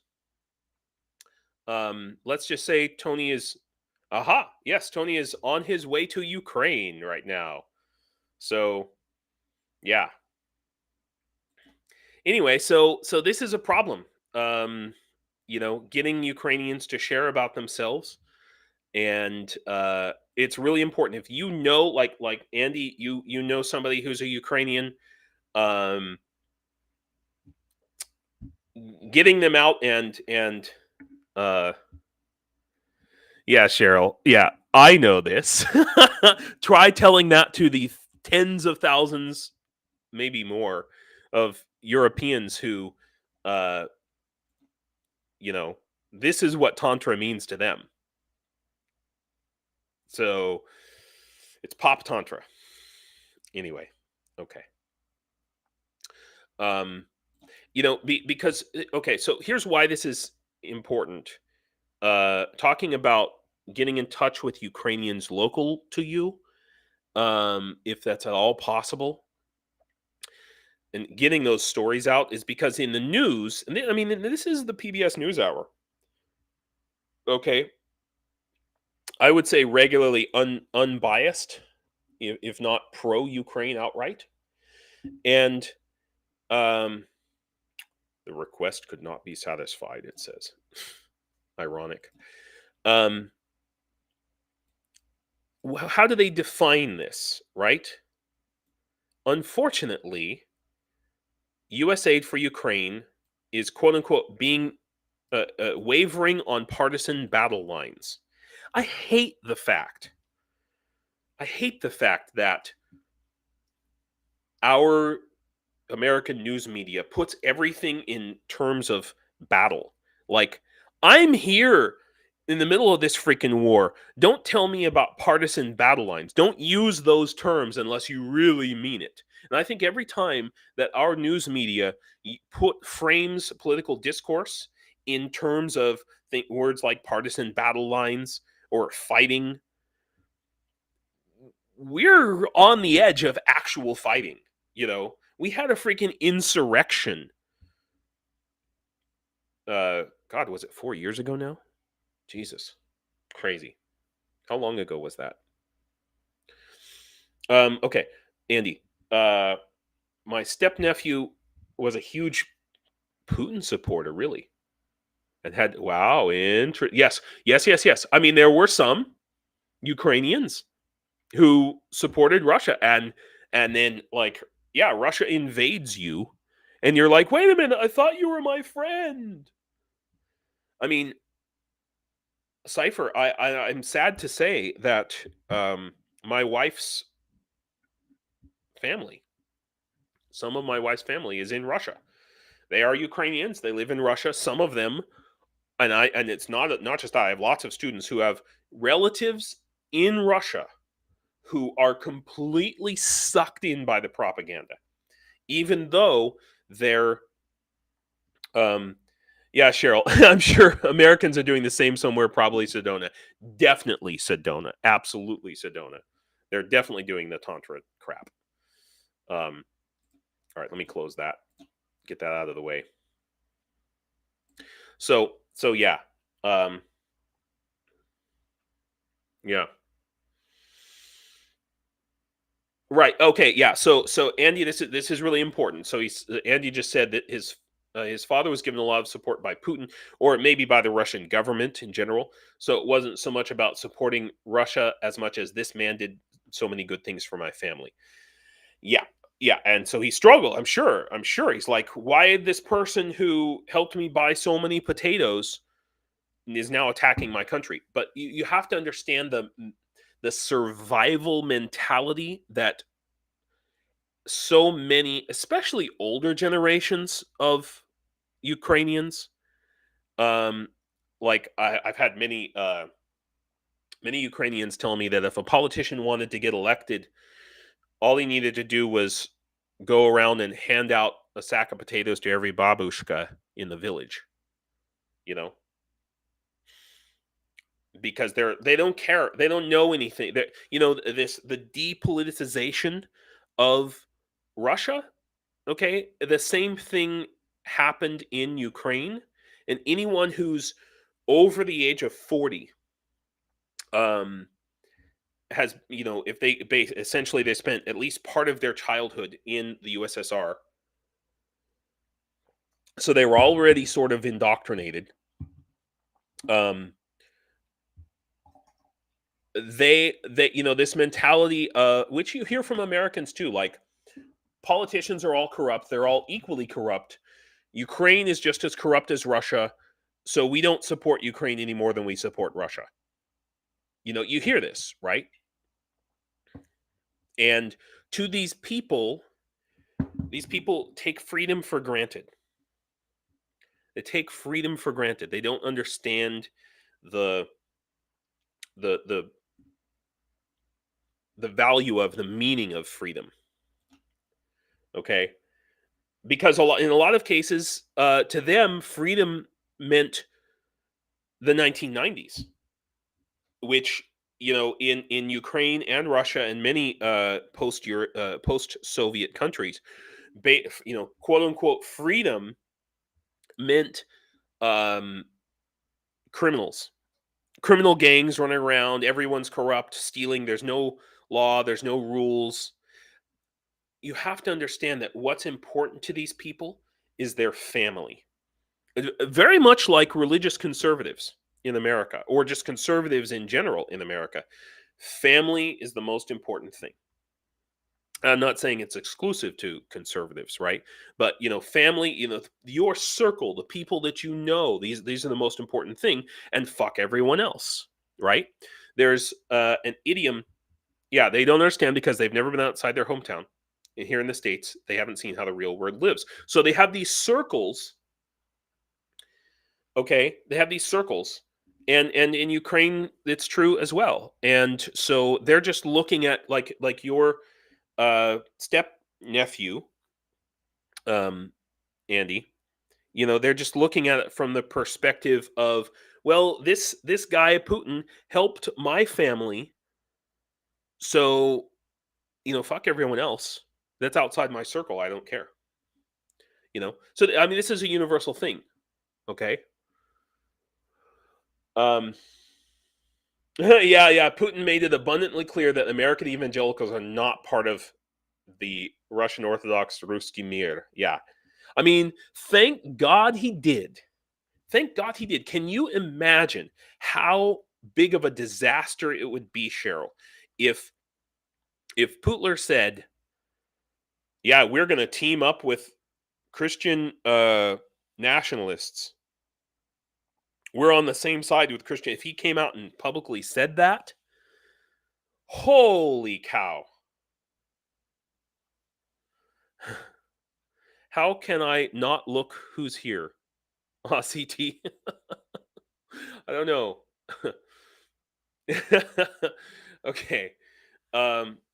Let's just say Tony is, aha, yes, Tony is on his way to Ukraine right now. So, yeah. Anyway, so this is a problem. Getting Ukrainians to share about themselves, and it's really important. If like Andy, you know somebody who's a Ukrainian, um, getting them out and uh, yeah, Cheryl, yeah, I know this. Try telling that to the tens of thousands, maybe more, of Europeans who, uh, you know, this is what Tantra means to them. So it's pop Tantra. Anyway, okay. Um, because okay, so here's why this is important. Talking about getting in touch with Ukrainians local to you, if that's at all possible, and getting those stories out, is because in the news, I mean, this is the PBS NewsHour. Okay, I would say regularly unbiased, if not pro Ukraine outright, and um, the request could not be satisfied. It says. ironic. How do they define this, right? Unfortunately, U.S. aid for Ukraine is quote unquote being wavering on partisan battle lines. I hate the fact that our American news media puts everything in terms of battle. Like, I'm here in the middle of this freaking war. Don't tell me about partisan battle lines. Don't use those terms unless you really mean it. And I think every time that our news media frames political discourse in terms of words like partisan battle lines or fighting, we're on the edge of actual fighting. We had a freaking insurrection. God, was it 4 years ago now? Jesus, crazy. How long ago was that? Okay, Andy. My stepnephew was a huge Putin supporter, really, and had yes. I mean, there were some Ukrainians who supported Russia, and then Russia invades you, and you're like, wait a minute, I thought you were my friend. I mean, Cypher, I'm sad to say that my wife's family, some of my wife's family is in Russia. They are Ukrainians. They live in Russia. Some of them, and it's not just I have lots of students who have relatives in Russia who are completely sucked in by the propaganda, even though they're yeah, Cheryl, I'm sure Americans are doing the same somewhere, probably Sedona. Definitely Sedona. Absolutely Sedona. They're definitely doing the Tantra crap. All right, let me close that. Get that out of the way. So yeah. Yeah. Right. Okay. Yeah. So Andy, this is really important. So Andy just said that his father was given a lot of support by Putin, or maybe by the Russian government in general. So it wasn't so much about supporting Russia as much as this man did so many good things for my family. Yeah. Yeah. And so he struggled. I'm sure. He's like, why did this person who helped me buy so many potatoes is now attacking my country? But you have to understand the survival mentality that so many, especially older generations of Ukrainians, I've had many Ukrainians tell me that if a politician wanted to get elected, all he needed to do was go around and hand out a sack of potatoes to every babushka in the village, you know, because they don't care, they don't know anything. That the depoliticization of Russia. Okay, the same thing happened in Ukraine, and anyone who's over the age of 40 um has, if essentially they spent at least part of their childhood in the USSR, so they were already sort of indoctrinated. They this mentality, which you hear from Americans too, like politicians are all corrupt, they're all equally corrupt. Ukraine is just as corrupt as Russia, so we don't support Ukraine any more than we support Russia. You hear this, right? And to these people take freedom for granted. They take freedom for granted. They don't understand the the value of the meaning of freedom. Okay? Because in a lot of cases, to them, freedom meant the 1990s, which in Ukraine and Russia and many post-Soviet countries, quote unquote freedom meant criminal gangs running around, everyone's corrupt, stealing, there's no law, there's no rules. You have to understand that what's important to these people is their family. Very much like religious conservatives. in America, or just conservatives in general in America, family is the most important thing. I'm not saying it's exclusive to conservatives, right? But family, your circle, the people that you know, these are the most important thing, and fuck everyone else, right? There's an idiom. Yeah, they don't understand because they've never been outside their hometown. And here in the States, they haven't seen how the real world lives. So they have these circles. Okay, they have these circles, and in Ukraine, it's true as well. And so they're just looking at like your step nephew, um, Andy. They're just looking at it from the perspective of, well, this guy Putin helped my family, so fuck everyone else that's outside my circle. I don't care. So I mean, this is a universal thing. Okay. Yeah. Putin made it abundantly clear that American evangelicals are not part of the Russian Orthodox Ruski Mir. Yeah. I mean, thank God he did. Thank God he did. Can you imagine how big of a disaster it would be, Cheryl, if Putler said, yeah, we're going to team up with Christian nationalists. We're on the same side with Christian. If he came out and publicly said that, holy cow. How can I not look who's here? CT. I don't know. Okay.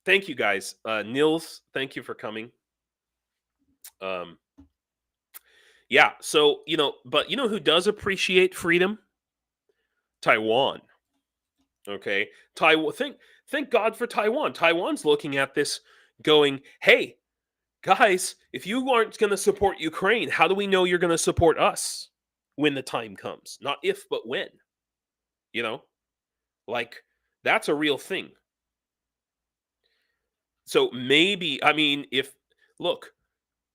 Thank you guys. Nils, thank you for coming. Yeah, so but who does appreciate freedom? Taiwan. Okay. Taiwan, thank God for Taiwan. Taiwan's looking at this going, hey, guys, if you aren't going to support Ukraine, how do we know you're going to support us when the time comes? Not if, but when. Like, that's a real thing. So maybe, I mean,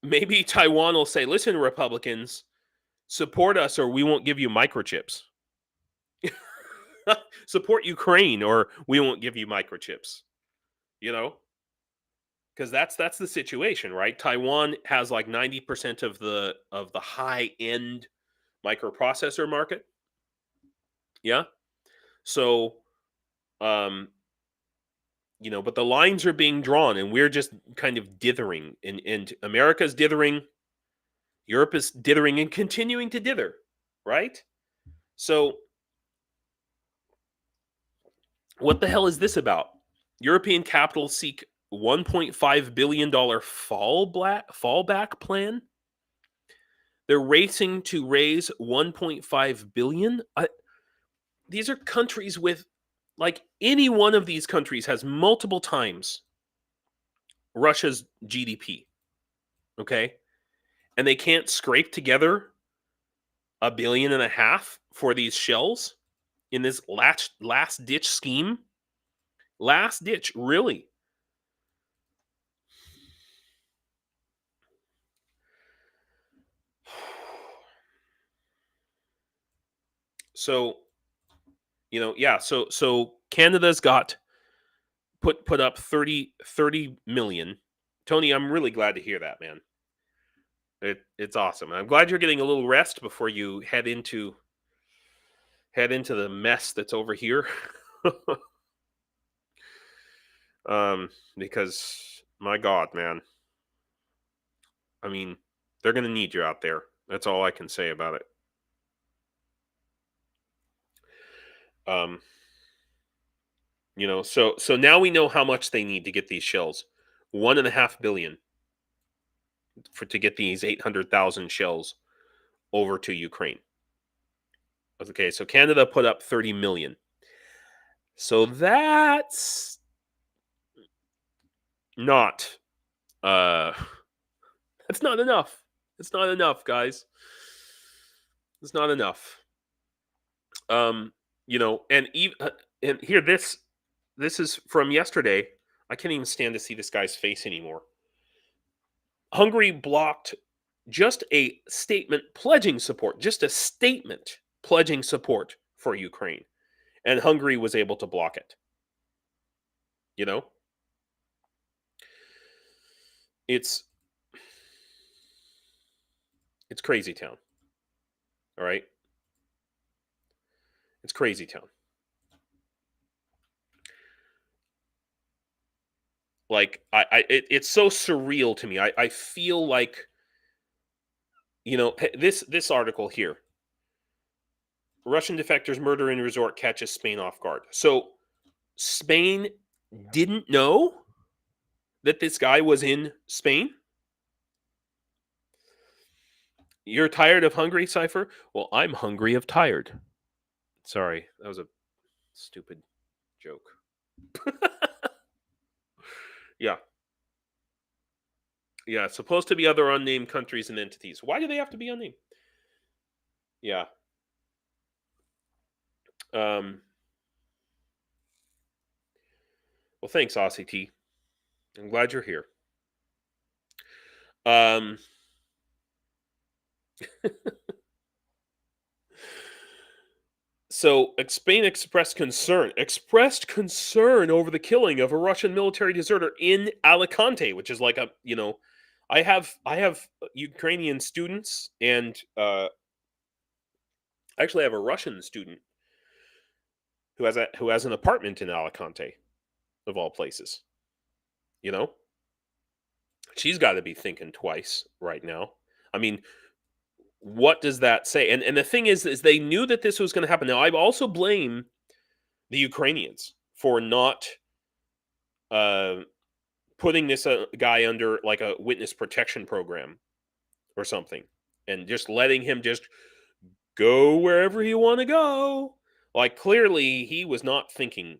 maybe Taiwan will say, listen, Republicans, support us or we won't give you microchips. Support Ukraine or we won't give you microchips. Because that's the situation, right? Taiwan has like 90% of the high end microprocessor market. Yeah. So but the lines are being drawn and we're just kind of dithering, and America's dithering, Europe is dithering and continuing to dither, right? So what the hell is this about? European capitals seek $1.5 billion fallback plan. They're racing to raise 1.5 billion. These are countries with, like, any one of these countries has multiple times Russia's GDP. Okay? And they can't scrape together $1.5 billion for these shells in this last ditch scheme. Last ditch, really. So, yeah, so Canada's got put up 30 million. Tony, I'm really glad to hear that, man. It's awesome. I'm glad you're getting a little rest before you head into the mess that's over here. Because my God, man. I mean, they're going to need you out there. That's all I can say about it. So now we know how much they need to get these shells. $1.5 billion to get these 800,000 shells over to Ukraine. Okay, so Canada put up 30 million. So that's not that's not enough. It's not enough, guys. It's not enough. And here, this is from yesterday. I can't even stand to see this guy's face anymore. Hungary blocked just a statement pledging support, for Ukraine, and Hungary was able to block it. You know, it's crazy town. All right, it's crazy town. Like it's so surreal to me. I feel like, you know, this article here. Russian defectors murder in resort catches Spain off guard. So Spain didn't know that this guy was in Spain? You're tired of Hungary, Cypher? Well, I'm hungry of tired. Sorry, that was a stupid joke. Yeah. Yeah, it's supposed to be other unnamed countries and entities. Why do they have to be unnamed? Yeah. Well, thanks, Aussie T. I'm glad you're here. So Spain expressed concern over the killing of a Russian military deserter in Alicante, which is like a, you know, I have Ukrainian students, and actually I have a Russian student who has an apartment in Alicante, of all places. You know, she's got to be thinking twice right now. I mean, what does that say? And the thing is they knew that this was going to happen. Now, I also blame the Ukrainians for not putting this guy under like a witness protection program or something, and just letting him just go wherever he want to go. Like, clearly he was not thinking.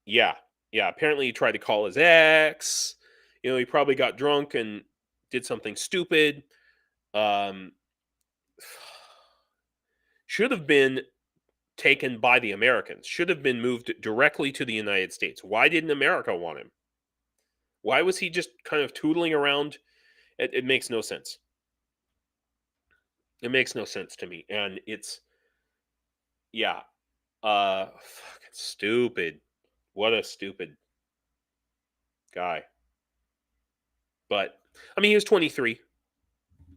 Yeah. Apparently he tried to call his ex. You know, he probably got drunk and did something stupid. Should have been taken by the Americans. Should have been moved directly to the United States. Why didn't America want him? Why was he just kind of tootling around? It makes no sense. It makes no sense to me. And it's, yeah, fucking stupid. What a stupid guy. But, I mean, he was 23.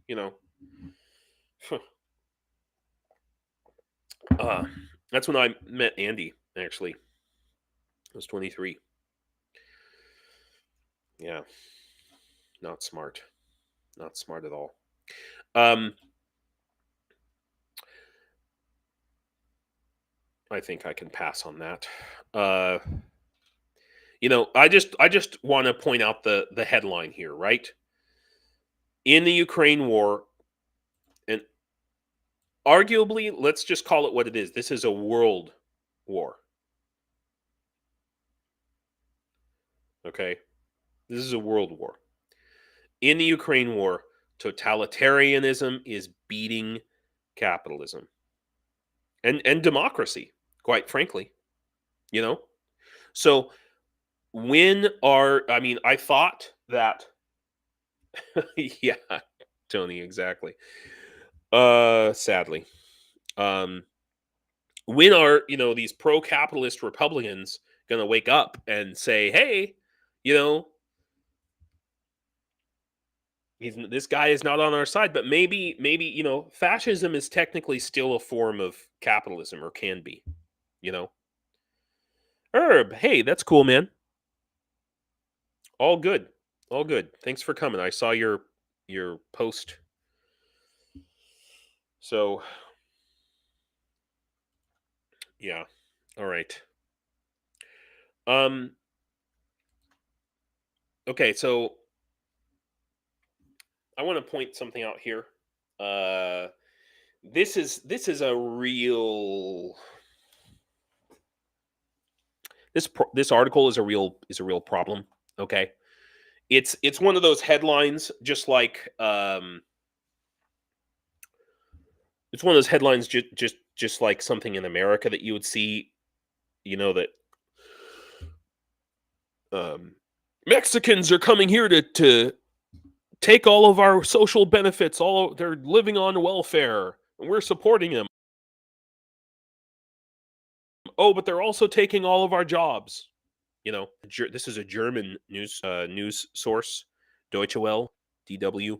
You know. That's when I met Andy, actually. I was 23. Yeah. Not smart. Not smart at all. I think I can pass on that. You know, I just want to point out the headline here, right? In the Ukraine war, and arguably, let's just call it what it is. This is a world war. Okay? This is a world war. In the Ukraine war, totalitarianism is beating capitalism and democracy, quite frankly. You know? So I thought that yeah, Tony, exactly. Sadly. When are, you know, these pro-capitalist Republicans going to wake up and say, hey, you know, this guy is not on our side, but maybe, you know, fascism is technically still a form of capitalism, or can be, you know. Herb, hey, that's cool, man. All good. All good. Thanks for coming. I saw your post. So, yeah. All right. Okay, so I want to point something out here. This is a real this article is a real problem. Okay, it's one of those headlines, just like it's one of those headlines just like something in America that you would see, you know, that Mexicans are coming here to take all of our social benefits. They're living on welfare, and we're supporting them. oh, but they're also taking all of our jobs. This is a German news source, Deutsche Welle, DW.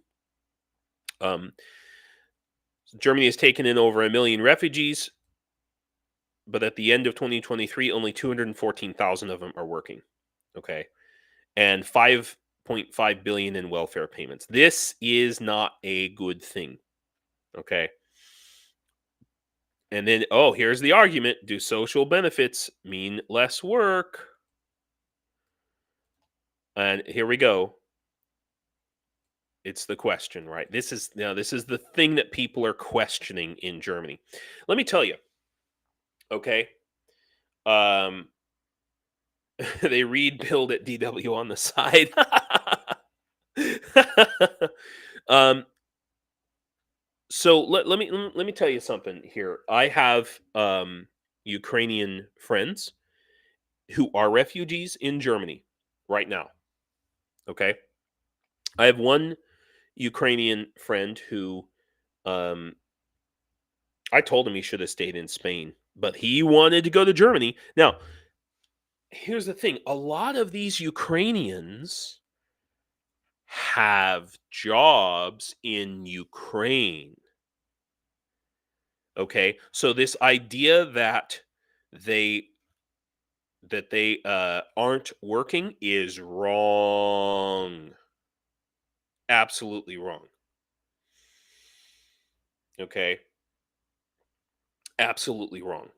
Germany has taken in over 1 million refugees, but at the end of 2023, only 214,000 of them are working. Okay, and 5.5 billion in welfare payments. This is not a good thing. Okay. And then, here's the argument. Do social benefits mean less work? And here we go. It's the question, right? This is the thing that people are questioning in Germany. Let me tell you. Okay. They read build at DW on the side. So let me tell you something here. I have Ukrainian friends who are refugees in Germany right now. Okay, I have one Ukrainian friend who I told him he should have stayed in Spain, but he wanted to go to Germany. Now, here's the thing: a lot of these Ukrainians have jobs in Ukraine. Okay, so this idea that they aren't working is wrong. Absolutely wrong. Okay, absolutely wrong.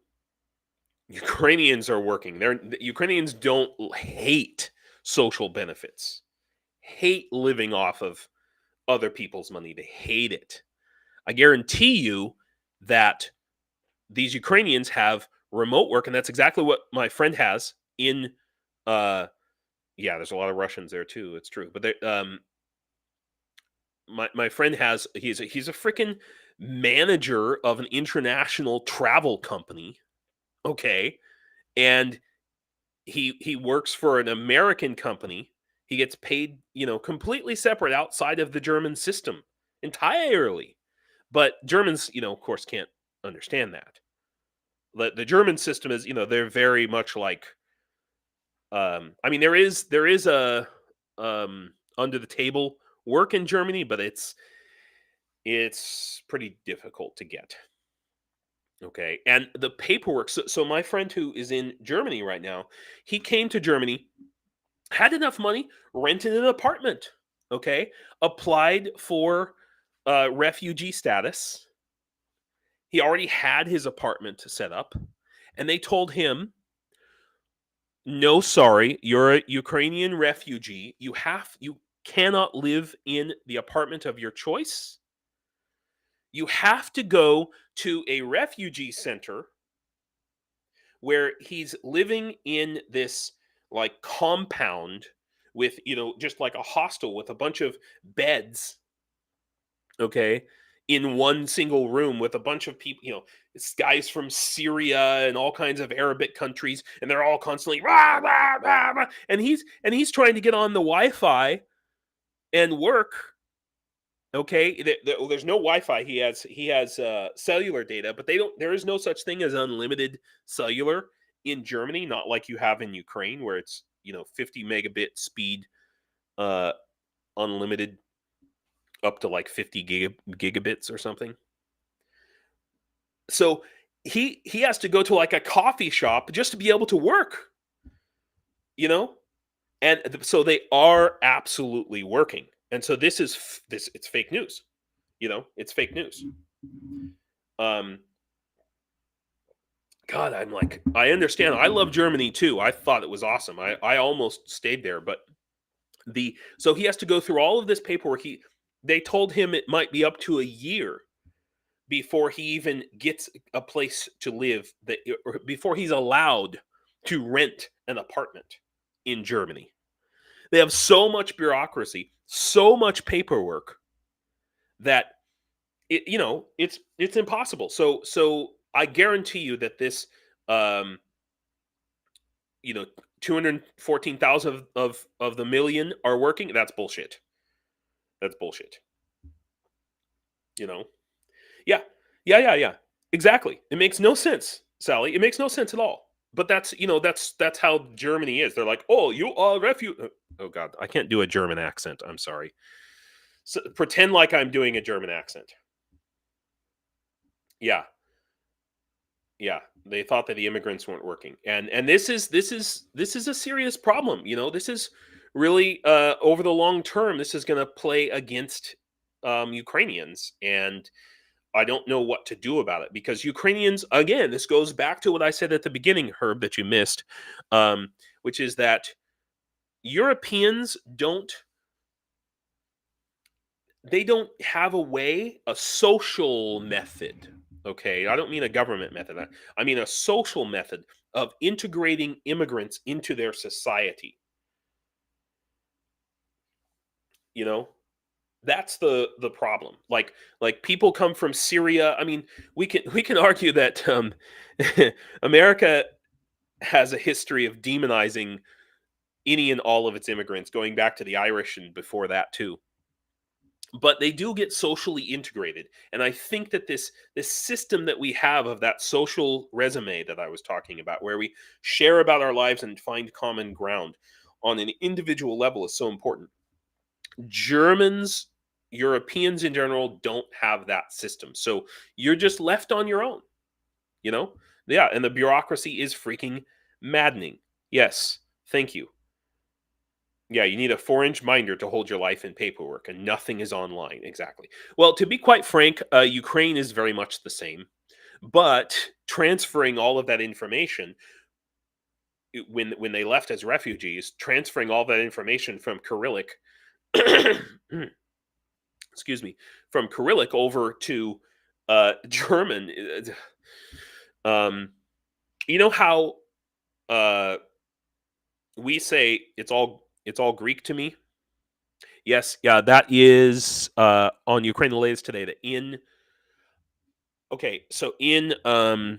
Ukrainians are working. The Ukrainians don't hate social benefits. Hate living off of other people's money. They hate it. I guarantee you that these Ukrainians have remote work, and that's exactly what my friend has in. Yeah, there's a lot of Russians there too. It's true, but my friend has he's a freaking manager of an international travel company. Okay, and he works for an American company. He gets paid, completely separate outside of the German system entirely. But Germans, of course, can't understand that. The German system is, they're very much like. I mean, there is a under the table work in Germany, but it's pretty difficult to get. Okay, and the paperwork. So my friend who is in Germany right now, he came to Germany, had enough money, rented an apartment. Okay, applied for refugee status. He already had his apartment set up, and they told him, "No, sorry, you're a Ukrainian refugee. You cannot live in the apartment of your choice. You have to go to a refugee center where he's living in this like compound with, just like a hostel with a bunch of beds, okay, in one single room with a bunch of people, it's guys from Syria and all kinds of Arabic countries, and they're all constantly rah, rah, rah, rah, and he's trying to get on the Wi-Fi and work. Okay, there's no Wi-Fi. He has cellular data, but there is no such thing as unlimited cellular in Germany. Not like you have in Ukraine, where it's 50 megabit speed, uh, unlimited, up to like 50 gigabits or something. So he has to go to like a coffee shop just to be able to work. And so they are absolutely working. And so this it's fake news. It's fake news. Um, God, I understand. I love Germany too. I thought it was awesome. I almost stayed there, but so he has to go through all of this paperwork. They told him it might be up to a year before he even gets a place to live, or before he's allowed to rent an apartment in Germany. They have so much bureaucracy, so much paperwork that it's impossible. So I guarantee you that this, um, 214,000 of the million are working. That's bullshit. That's bullshit. Yeah, yeah. Exactly. It makes no sense, Sally. It makes no sense at all. but that's that's how Germany is. They're like, oh, you are refugee. Oh God, I can't do a German accent. I'm sorry. So, pretend like I'm doing a German accent. Yeah, yeah. They thought that the immigrants weren't working, and this is a serious problem. This is really over the long term. This is going to play against Ukrainians, and I don't know what to do about it because Ukrainians, again, this goes back to what I said at the beginning, Herb, that you missed, which is that Europeans don't have a social method. Okay, I don't mean a government method. I mean a social method of integrating immigrants into their society. You know, that's the problem. Like people come from Syria. I mean, we can argue that America has a history of demonizing any and all of its immigrants, going back to the Irish and before that too. But they do get socially integrated, and I think that this system that we have of that social resume that I was talking about, where we share about our lives and find common ground on an individual level, is so important. Germans, Europeans in general, don't have that system, so you're just left on your own. You know, yeah, and the bureaucracy is freaking maddening. Yes, thank you. Yeah, you need a 4-inch binder to hold your life in paperwork, and nothing is online. Exactly. Well, to be quite frank, Ukraine is very much the same, but transferring all of that information when they left as refugees, transferring all that information from Cyrillic, excuse me, from Cyrillic over to German. Um, you know how uh, we say it's all Greek to me. Yes, yeah, that is on Ukraine the latest today. That in okay, so in oh,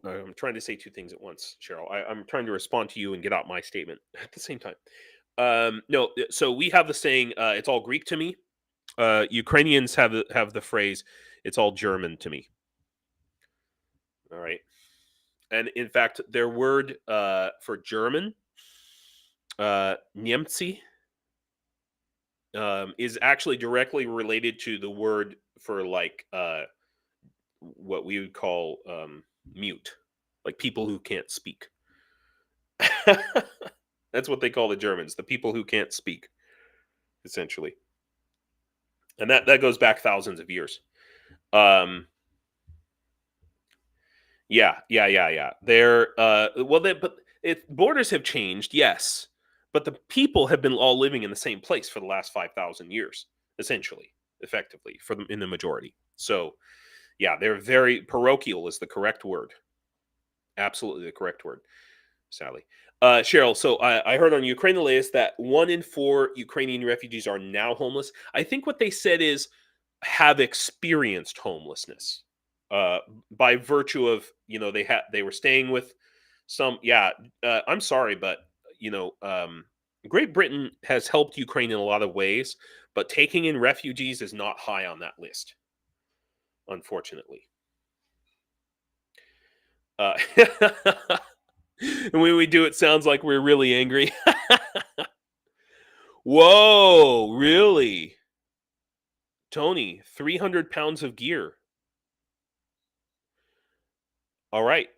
I'm trying to say two things at once, Cheryl. I'm trying to respond to you and get out my statement at the same time. No, so we have the saying, "It's all Greek to me." Ukrainians have the phrase, "It's all German to me." All right, and in fact, their word for German, Niemcy, is actually directly related to the word for like what we would call mute, like people who can't speak. That's what they call the Germans, the people who can't speak, essentially, and that goes back thousands of years. Um, yeah, yeah, yeah, yeah. They're but borders have changed, yes, but the people have been all living in the same place for the last 5,000 years, essentially, effectively, for them in the majority. So, yeah, they're very parochial is the correct word. Absolutely the correct word. Sadly. Cheryl, so I heard on Ukraine the latest that 1 in 4 Ukrainian refugees are now homeless. I think what they said is have experienced homelessness uh, by virtue of they were staying with some. Yeah, I'm sorry, but Great Britain has helped Ukraine in a lot of ways, but taking in refugees is not high on that list, unfortunately. Uh, and when we do, it sounds like we're really angry. Whoa, really? Tony, 300 pounds of gear. All right.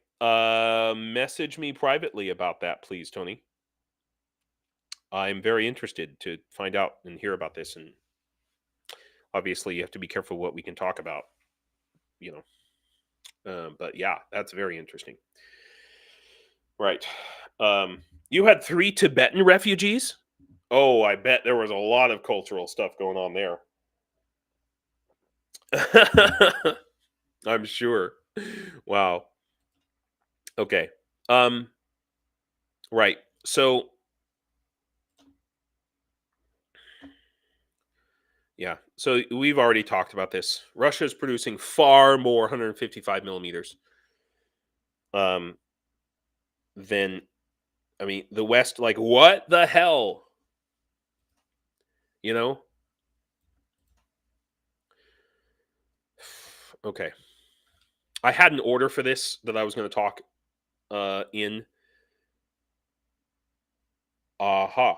Message me privately about that, please, Tony. I'm very interested to find out and hear about this. And obviously, you have to be careful what we can talk about, you know. But yeah, that's very interesting. Right. You had 3 Tibetan refugees? Oh, I bet there was a lot of cultural stuff going on there. I'm sure. Wow. Okay. Um, right. So, yeah. So we've already talked about this. Russia's producing far more 155 millimeters um, than, I mean, the West. Like, what the hell? You know? Okay. I had an order for this that I was going to talk in. Aha.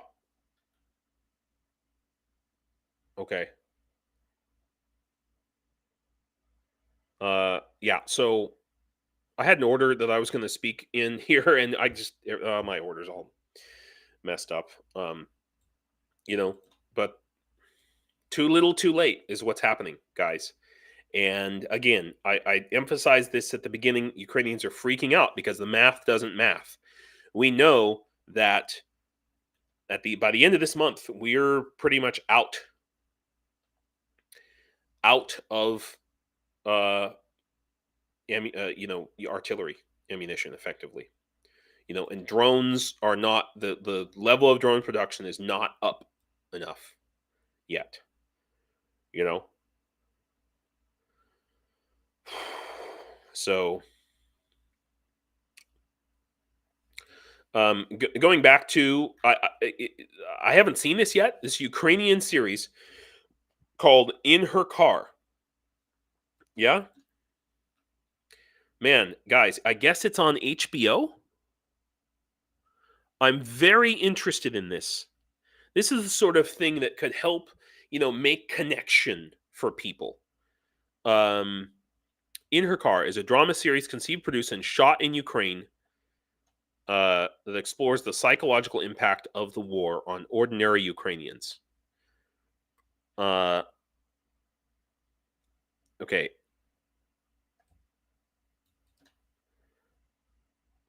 Okay. Yeah. So I had an order that I was going to speak in here, and I just my order's all messed up. You know, but too little, too late is what's happening, guys. And again, I emphasized this at the beginning. Ukrainians are freaking out because the math doesn't math. We know that by the end of this month, we're pretty much out of artillery ammunition effectively. And drones are not the level of drone production is not up enough yet. You know, so going back to I haven't seen this yet. This Ukrainian series called "In Her Car." Yeah, man, guys, I guess it's on HBO. I'm very interested in this. This is the sort of thing that could help, make connection for people. In Her Car is a drama series conceived, produced, and shot in Ukraine that explores the psychological impact of the war on ordinary Ukrainians. Okay.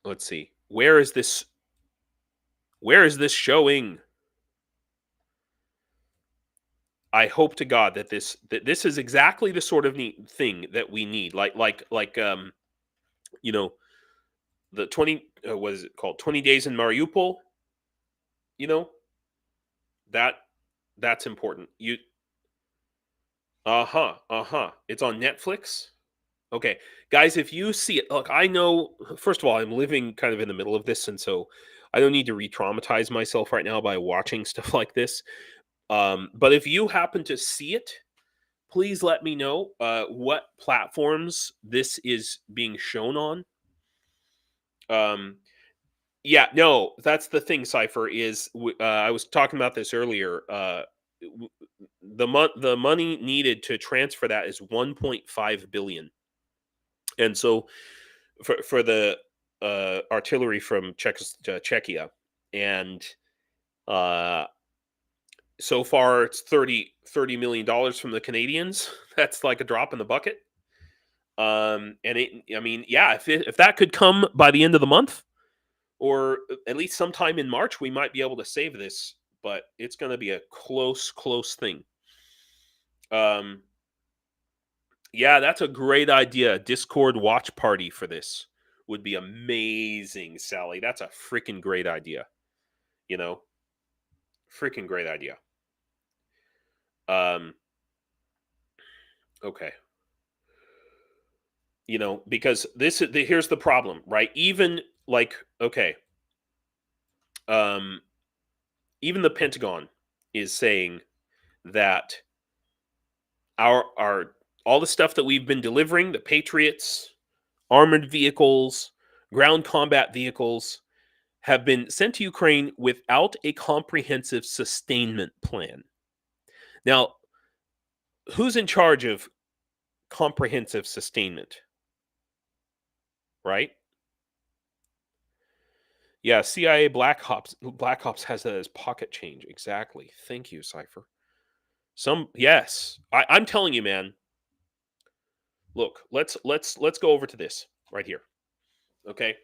Let's see. Where is this showing? I hope to God that this is exactly the sort of neat thing that we need. Like the 20 what is it called? 20 days in Mariupol. You know, that that's important. It's on Netflix. Okay, guys, if you see it, look, I know. First of all, I'm living kind of in the middle of this, and so I don't need to re-traumatize myself right now by watching stuff like this. But if you happen to see it, please let me know what platforms this is being shown on. Yeah, no, that's the thing, Cypher. I was talking about this earlier. The money needed to transfer that is 1.5 billion, and so for the artillery from Czechia, and uh, so far it's $30 million from the Canadians. That's like a drop in the bucket. And I mean, yeah, if that could come by the end of the month, or at least sometime in March, we might be able to save this. But it's going to be a close thing. Yeah, that's a great idea. Discord watch party for this would be amazing, Sally. That's a freaking great idea. Freaking great idea. Okay. Because here's the problem, right? Even like, okay, even the Pentagon is saying that our all the stuff that we've been delivering, the Patriots, armored vehicles, ground combat vehicles, have been sent to Ukraine without a comprehensive sustainment plan. Now, who's in charge of comprehensive sustainment? Right? Yeah, CIA Black Ops has that as pocket change. Exactly. Thank you, Cypher. Yes. I'm telling you, man. Look, let's go over to this right here. Okay.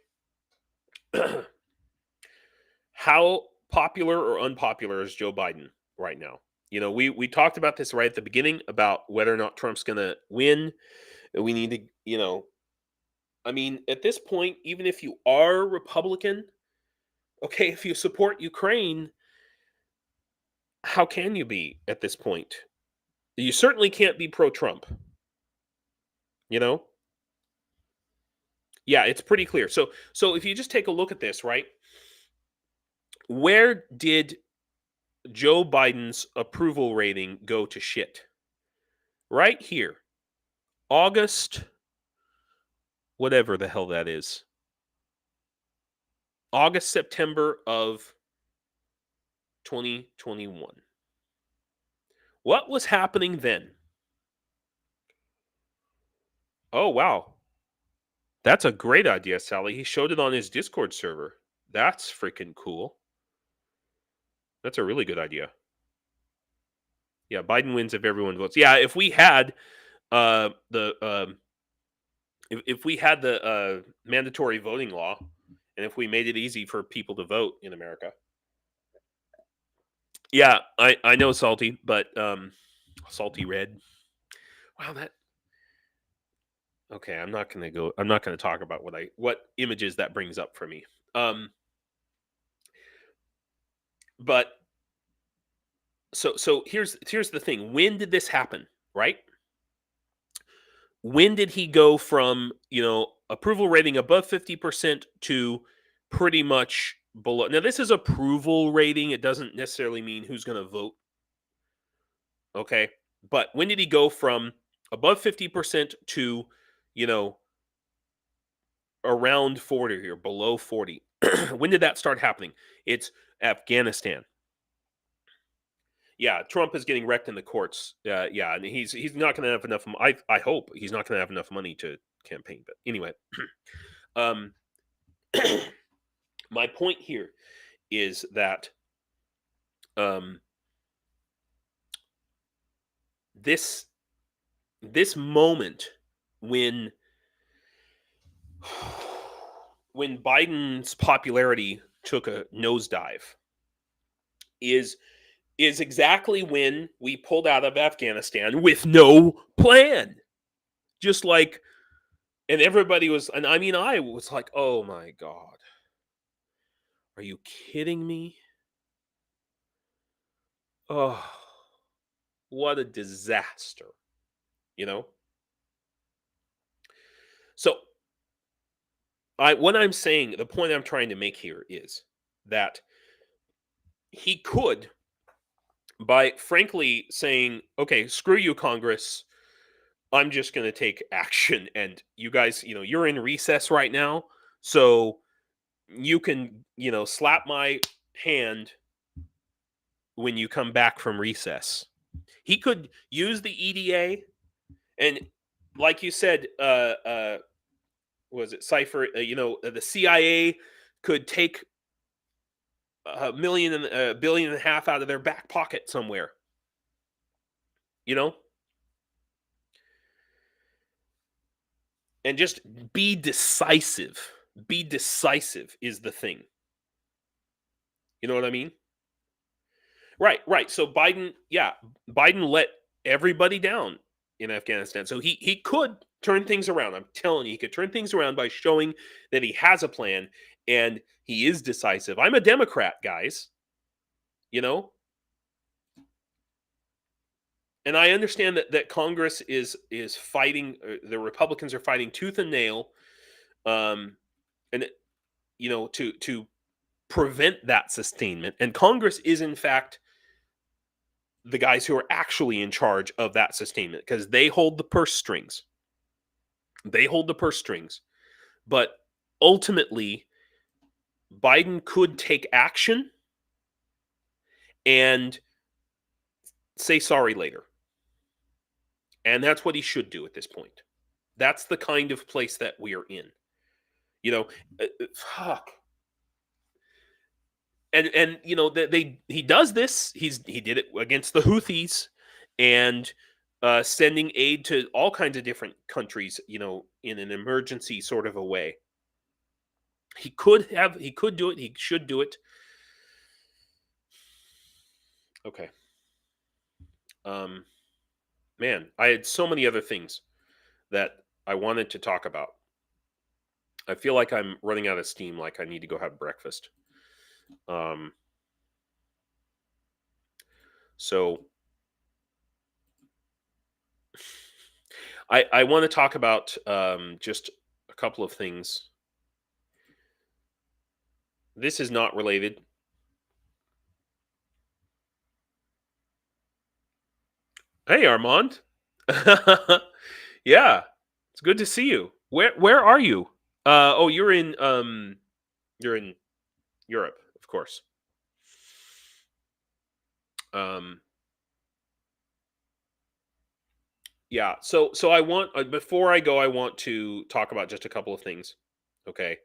How popular or unpopular is Joe Biden right now? We talked about this right at the beginning about whether or not Trump's going to win. We need to, I mean, at this point, even if you are Republican, okay, if you support Ukraine, how can you be at this point? You certainly can't be pro-Trump. Yeah, it's pretty clear. So if you just take a look at this, right? Where did Joe Biden's approval rating go to shit? Right here. August whatever the hell that is. August, September of 2021. What was happening then? Oh, wow. That's a great idea, Sally. He showed it on his Discord server. That's freaking cool. That's a really good idea. Yeah, Biden wins if everyone votes. Yeah, if we had if we had the mandatory voting law, and if we made it easy for people to vote in America. Yeah, I know, Salty, but Salty Red. Wow, that. Okay, I'm not gonna talk about what images that brings up for me. But so here's the thing. When did this happen? Right? When did he go from approval rating above 50% to pretty much below? Now this is approval rating. It doesn't necessarily mean who's going to vote. Okay, but when did he go from above 50% to around 40 or below 40? When did that start happening? It's Afghanistan. Yeah, Trump is getting wrecked in the courts. Yeah, and he's not going to have enough. I hope he's not going to have enough money to campaign. But anyway, my point here is that this moment when Biden's popularity took a nosedive is exactly when we pulled out of Afghanistan with no plan. Just like, and everybody was, and I mean, I was like, oh my God, are you kidding me? Oh, what a disaster, So, what I'm saying, the point I'm trying to make here is that he could, by frankly saying, okay, screw you, Congress, I'm just going to take action. And you guys, you're in recess right now. So you can, slap my hand when you come back from recess. He could use the EDA. And like you said, was it Cypher? The CIA could take $1.5 billion out of their back pocket somewhere. And just be decisive. Be decisive is the thing. You know what I mean? Right. So Biden let everybody down in Afghanistan. So he could turn things around. I'm telling you, he could turn things around by showing that he has a plan and he is decisive. I'm a Democrat, guys. And I understand that Congress is fighting. The Republicans are fighting tooth and nail, and to prevent that sustainment. And Congress is in fact the guys who are actually in charge of that sustainment because they hold the purse strings. But ultimately, Biden could take action and say sorry later. And that's what he should do at this point. That's the kind of place that we're in. Fuck. And he does this. He did it against the Houthis and sending aid to all kinds of different countries, in an emergency sort of a way. He could do it. He should do it. Okay. Man, I had so many other things that I wanted to talk about. I feel like I'm running out of steam, like I need to go have breakfast. So I want to talk about just a couple of things. This is not related. Hey, Armand. Yeah, it's good to see you. Where are you? Oh, you're in Europe, of course. Um, yeah. So I want before I go, I want to talk about just a couple of things. Okay.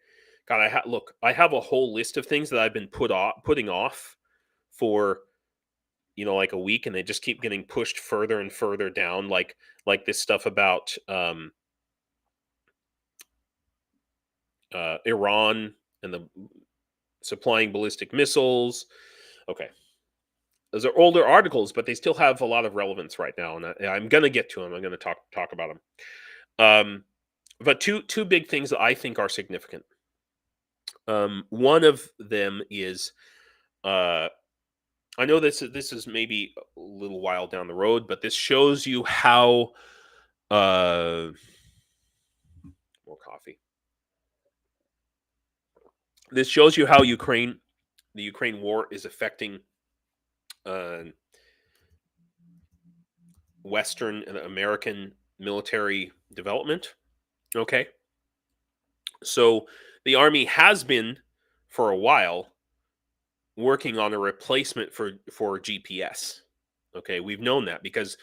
God, look. I have a whole list of things that I've been putting off for like a week, and they just keep getting pushed further and further down. Like this stuff about Iran and the supplying ballistic missiles. Okay, those are older articles, but they still have a lot of relevance right now, and I'm gonna get to them. I'm gonna talk about them. But two big things that I think are significant. One of them is uh, I know this is maybe a little while down the road, but this shows you how uh, more coffee. This shows you how the Ukraine war is affecting uh, Western and American military development. Okay, so the army has been for a while working on a replacement for GPS. Okay, we've known that because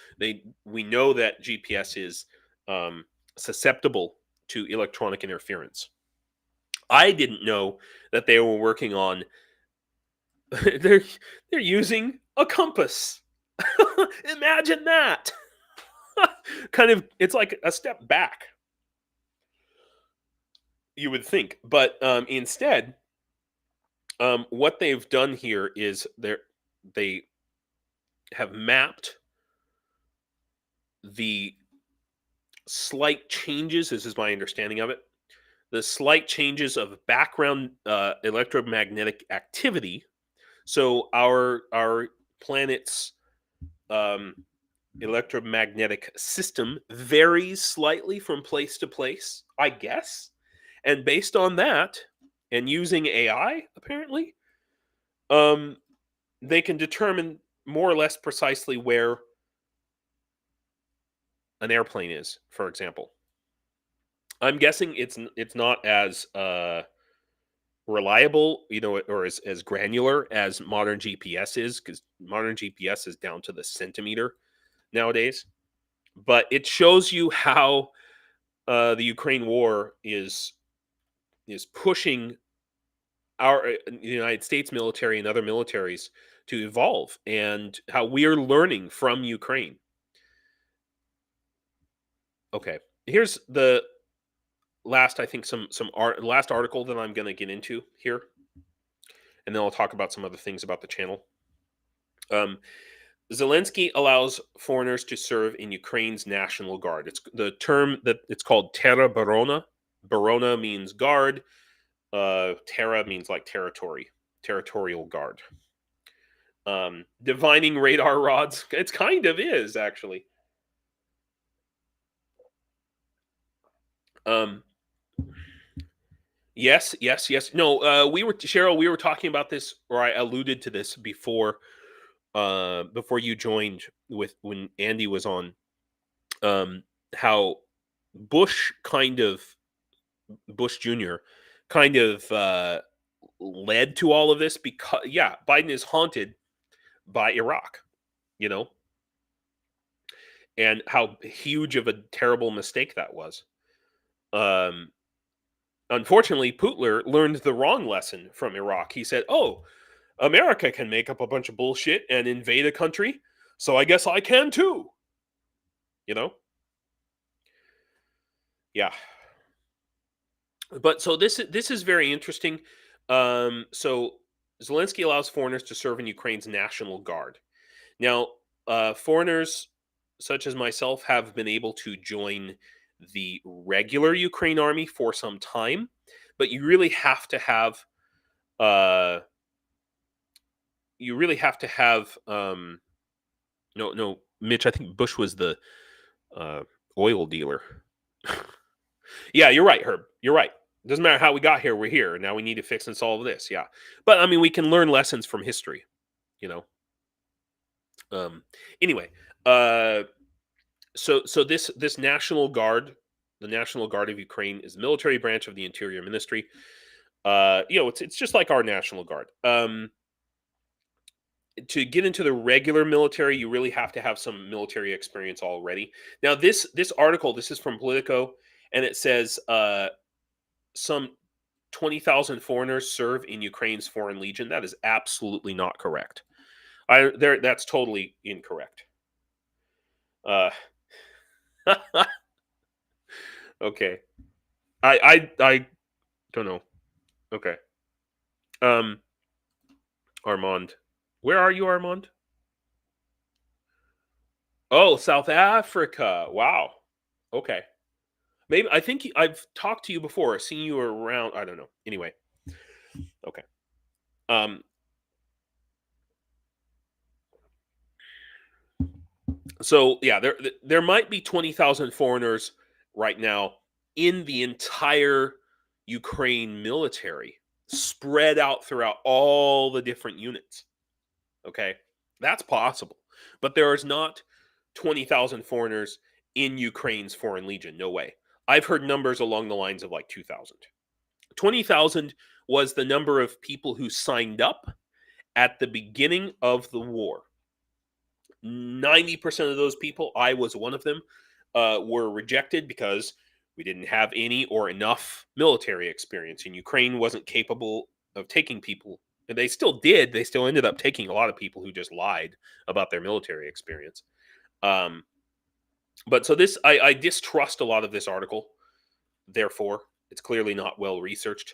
we know that GPS is um, susceptible to electronic interference. I didn't know that they were working on they're they're using a compass. Imagine that. Kind of it's like a step back, you would think. But instead, what they've done here is they have mapped the slight changes. This is my understanding of it. The slight changes of background electromagnetic activity. So our planet's um, electromagnetic system varies slightly from place to place, I guess. And based on that, and using AI, apparently, um, they can determine more or less precisely where an airplane is, for example. I'm guessing it's not as reliable, or as granular as modern GPS is, because modern GPS is down to the centimeter nowadays. But it shows you how the Ukraine war is pushing the United States military and other militaries to evolve, and how we are learning from Ukraine. Okay, here's the last, I think, last article that I'm going to get into here, and then I'll talk about some other things about the channel. Um, Zelensky allows foreigners to serve in Ukraine's National Guard. It's the term that it's called Terra Barona. Barona means guard. Terra means like territorial guard. Divining radar rods. It's kind of is actually. Um, yes, yes, yes. No, we were Cheryl. We were talking about this, or I alluded to this before you joined with when Andy was on. How Bush kind of Bush Jr. kind of led to all of this because Biden is haunted by Iraq, you know, and how huge of a terrible mistake that was. Um, Unfortunately, Putler learned the wrong lesson from Iraq. He said, "Oh, America can make up a bunch of bullshit and invade a country, so I guess I can too." You know? Yeah. But so this is very interesting. So Zelensky allows foreigners to serve in Ukraine's National Guard. Now, foreigners such as myself have been able to join the regular Ukraine army for some time, but uh, you really have to have no, Mitch. I think Bush was the uh, oil dealer. Yeah, you're right, Herb. You're right. Doesn't matter how we got here. We're here now. We need to fix and solve this. Yeah, but I mean, we can learn lessons from history. You know. Um. Anyway, uh, so this National Guard The National Guard of Ukraine is the military branch of the Interior Ministry. It's just like our National Guard. To get into the regular military, you really have to have some military experience already. Now, this article, this is from Politico, and it says some 20,000 foreigners serve in Ukraine's Foreign Legion. That is absolutely not correct. That's totally incorrect. Okay. I don't know. Okay. Armand. Where are you, Armand? Oh, South Africa. Wow. Okay. Maybe I think I've talked to you before, seen you around. I don't know. Anyway. Okay. So yeah, there might be 20,000 foreigners right now in the entire Ukraine military, spread out throughout all the different units. Okay, that's possible, but there is not 20,000 foreigners in Ukraine's Foreign Legion. No way. I've heard numbers along the lines of like 2,000. 20,000 was the number of people who signed up at the beginning of the war. 90% of those people, I was one of them, were rejected because we didn't have any or enough military experience. And Ukraine wasn't capable of taking people. And they still did. They still ended up taking a lot of people who just lied about their military experience. But so this, I distrust a lot of this article. Therefore, it's clearly not well researched.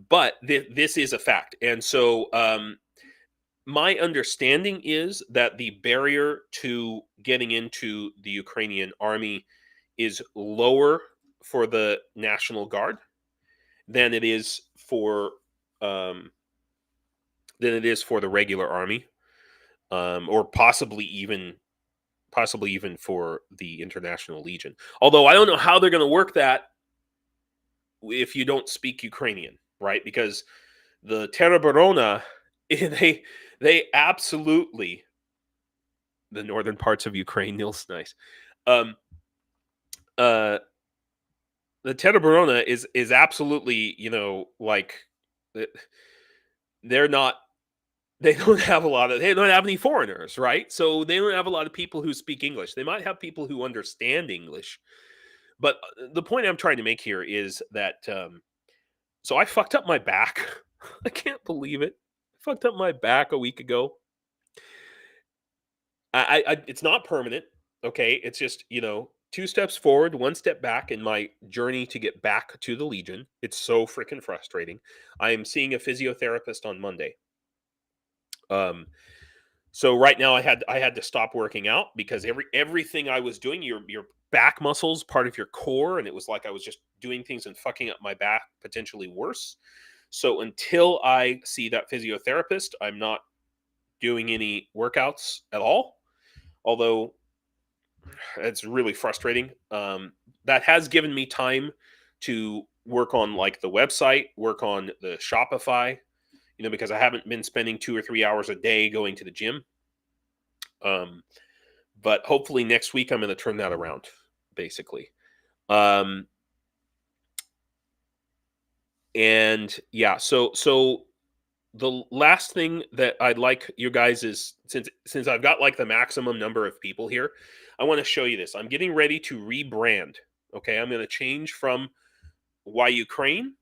But this is a fact. And so my understanding is that the barrier to getting into the Ukrainian army is lower for the National Guard than it is for the regular army, or possibly even for the International Legion. Although I don't know how they're going to work that if you don't speak Ukrainian, right? Because the Teroborona, they absolutely, the northern parts of Ukraine, Nielsen, nice. The Teroborona is absolutely, like they're not. They don't have any foreigners, right? So they don't have a lot of people who speak English. They might have people who understand English, but the point I'm trying to make here is that so I fucked up my back. I can't believe it. I fucked up my back a week ago. It's not permanent. Okay, it's just 2 steps forward, 1 step back in my journey to get back to the Legion. It's so freaking frustrating. I am seeing a physiotherapist on Monday. So right now I had to stop working out because everything I was doing, your back muscles, part of your core, and it was like I was just doing things and fucking up my back potentially worse. So until I see that physiotherapist, I'm not doing any workouts at all. Although it's really frustrating. That has given me time to work on like the website, work on the Shopify, because I haven't been spending 2 or 3 hours a day going to the gym. But hopefully next week I'm going to turn that around, basically. And yeah, so the last thing that I'd like you guys is, since I've got like the maximum number of people here, I want to show you this. I'm getting ready to rebrand. Okay, I'm going to change from Why Ukraine,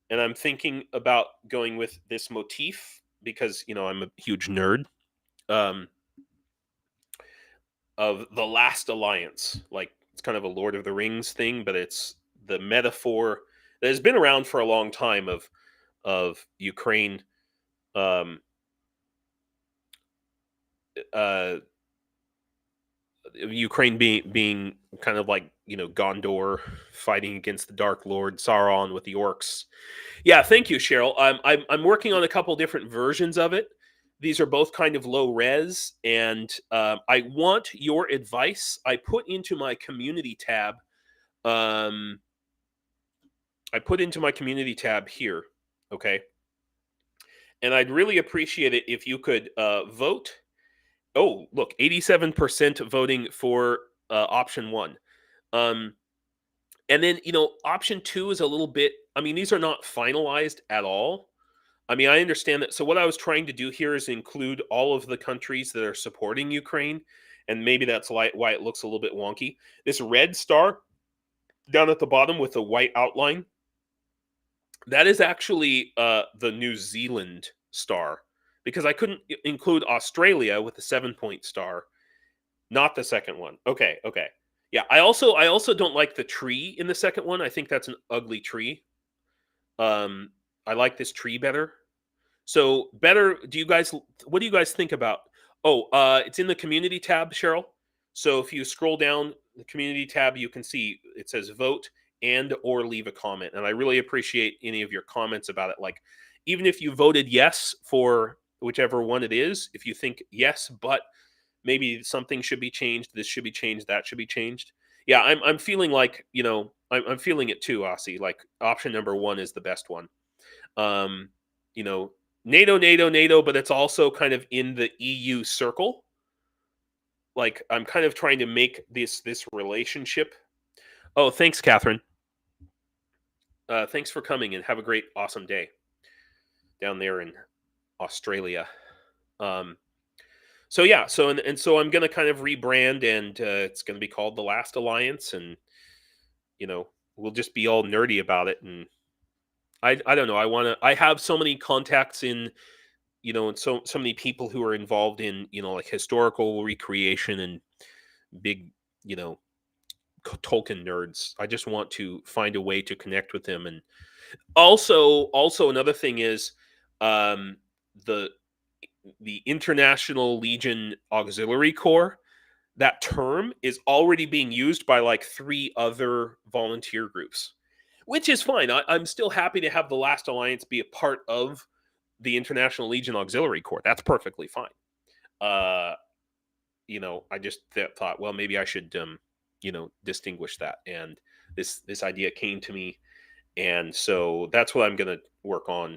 and I'm thinking about going with this motif because I'm a huge nerd of the last alliance. Like, it's kind of a Lord of the Rings thing, but it's the metaphor that has been around for a long time of Ukraine Ukraine being kind of like Gondor fighting against the Dark Lord Sauron with the orcs. Yeah, thank you, Cheryl. I'm working on a couple different versions of it. These are both kind of low res, and I want your advice. I put into my community tab. Here, okay, and I'd really appreciate it if you could vote. Oh, look, 87% voting for option 1. And then, option 2 is a little bit, I mean, these are not finalized at all. I mean, I understand that. So what I was trying to do here is include all of the countries that are supporting Ukraine, and maybe that's why it looks a little bit wonky. This red star down at the bottom with a white outline, that is actually the New Zealand star, because I couldn't include Australia with the 7-point star, not the second one. Okay. Yeah, I also don't like the tree in the second one. I think that's an ugly tree. I like this tree better. So better. What do you guys think about? Oh, it's in the community tab, Cheryl. So if you scroll down the community tab, you can see it says vote and or leave a comment. And I really appreciate any of your comments about it. Like, even if you voted yes for whichever one it is, if you think yes, but maybe something should be changed, this should be changed, that should be changed. Yeah, I'm feeling like, I'm feeling it too, Aussie. Like, option number 1 is the best one. You know, NATO, but it's also kind of in the EU circle. Like, I'm kind of trying to make this relationship. Oh, thanks, Catherine. Thanks for coming, and have a great, awesome day down there in Australia. So yeah, so I'm gonna kind of rebrand, and it's gonna be called The Last Alliance, and we'll just be all nerdy about it. And I don't know. I have so many contacts in, and so many people who are involved in, like historical recreation and big, Tolkien nerds. I just want to find a way to connect with them. And also another thing is, the International Legion Auxiliary Corps, that term is already being used by like 3 other volunteer groups, which is fine. I'm still happy to have the Last Alliance be a part of the International Legion Auxiliary Corps. That's perfectly fine. I just thought, well, maybe I should, distinguish that. And this idea came to me, and so that's what I'm going to work on.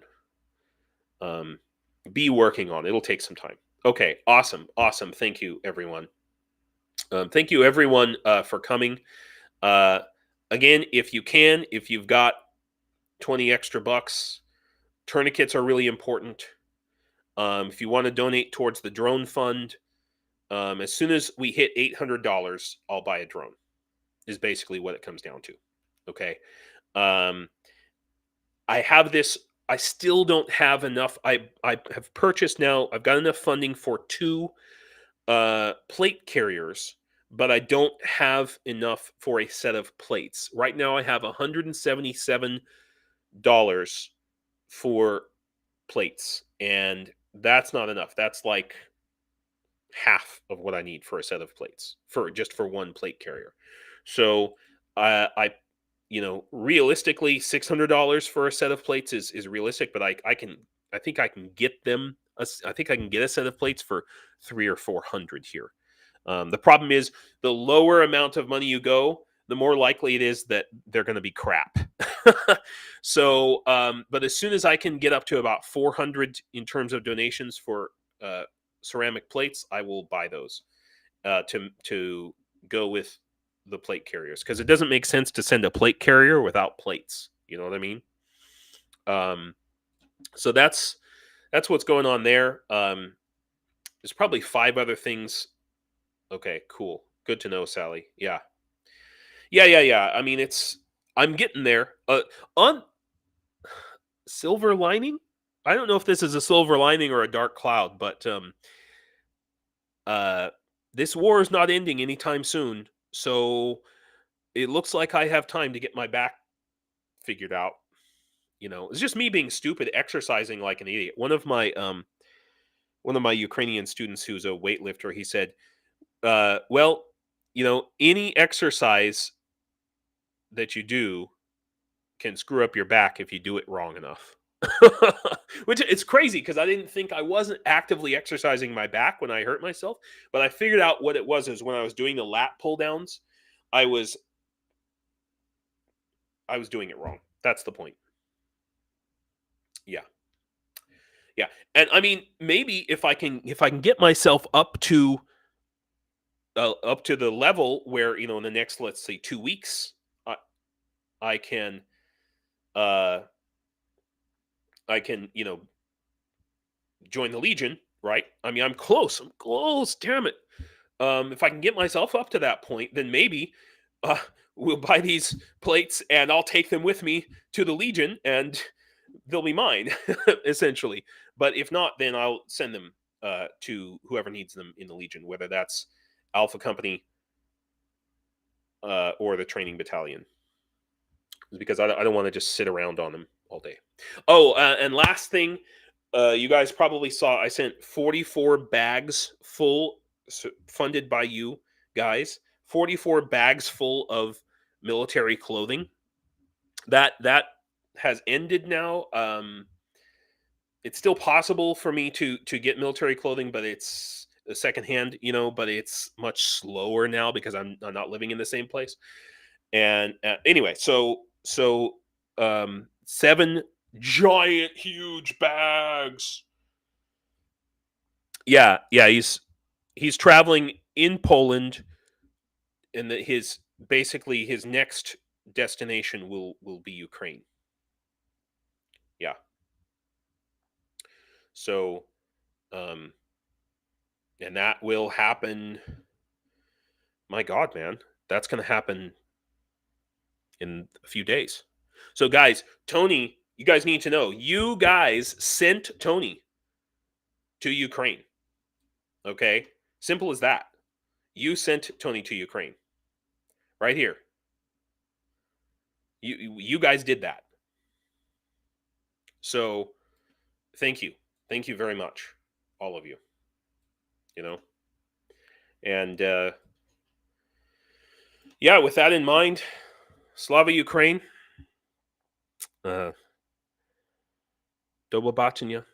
Be working on. It'll take some time. Okay, awesome. Thank you, everyone. Thank you, everyone, for coming. Again, if you've got 20 extra bucks, tourniquets are really important. If you want to donate towards the drone fund, as soon as we hit $800, I'll buy a drone, is basically what it comes down to. Okay. I have this. I still don't have enough. I have purchased now. I've got enough funding for 2 plate carriers, but I don't have enough for a set of plates. Right now, I have $177 for plates, and that's not enough. That's like half of what I need for a set of plates for one plate carrier. So I realistically, $600 for a set of plates is realistic, but I think I can get them. I think I can get a set of plates for 300 or 400 here. The problem is, the lower amount of money you go, the more likely it is that they're going to be crap. So, but as soon as I can get up to about 400 in terms of donations for ceramic plates, I will buy those to go with the plate carriers, because it doesn't make sense to send a plate carrier without plates. You know what I mean? So that's what's going on there. There's probably 5 other things. Okay, cool. Good to know, Sally. Yeah. I mean, I'm getting there. On silver lining, I don't know if this is a silver lining or a dark cloud, but this war is not ending anytime soon. So it looks like I have time to get my back figured out. It's just me being stupid, exercising like an idiot. One of my Ukrainian students, who's a weightlifter, he said, well, any exercise that you do can screw up your back if you do it wrong enough. Which, it's crazy, because I didn't think, I wasn't actively exercising my back when I hurt myself, but I figured out what it was is when I was doing the lat pull downs, I was doing it wrong. That's the point. Yeah. And I mean, maybe if I can get myself up to the level where, in the next, let's say, 2 weeks, I can join the Legion, right? I mean, I'm close. Damn it. If I can get myself up to that point, then maybe uh, we'll buy these plates and I'll take them with me to the Legion and they'll be mine, essentially. But if not, then I'll send them to whoever needs them in the Legion, whether that's Alpha Company or the training battalion, because I don't want to just sit around on them all day. Oh, and last thing, you guys probably saw I sent 44 bags full, funded by you guys, 44 bags full of military clothing. That has ended now. It's still possible for me to get military clothing, but it's a secondhand, but it's much slower now because I'm not living in the same place. And anyway, so 7 giant, huge bags. Yeah, he's traveling in Poland, and his next destination will be Ukraine. Yeah. So, and that will happen. My God, man, that's going to happen in a few days. So, guys, Tony, you guys need to know, you guys sent Tony to Ukraine. Okay? Simple as that. You sent Tony to Ukraine. Right here. You guys did that. So, thank you. Thank you very much, all of you. And yeah, with that in mind, Slava Ukraine. Do побачення.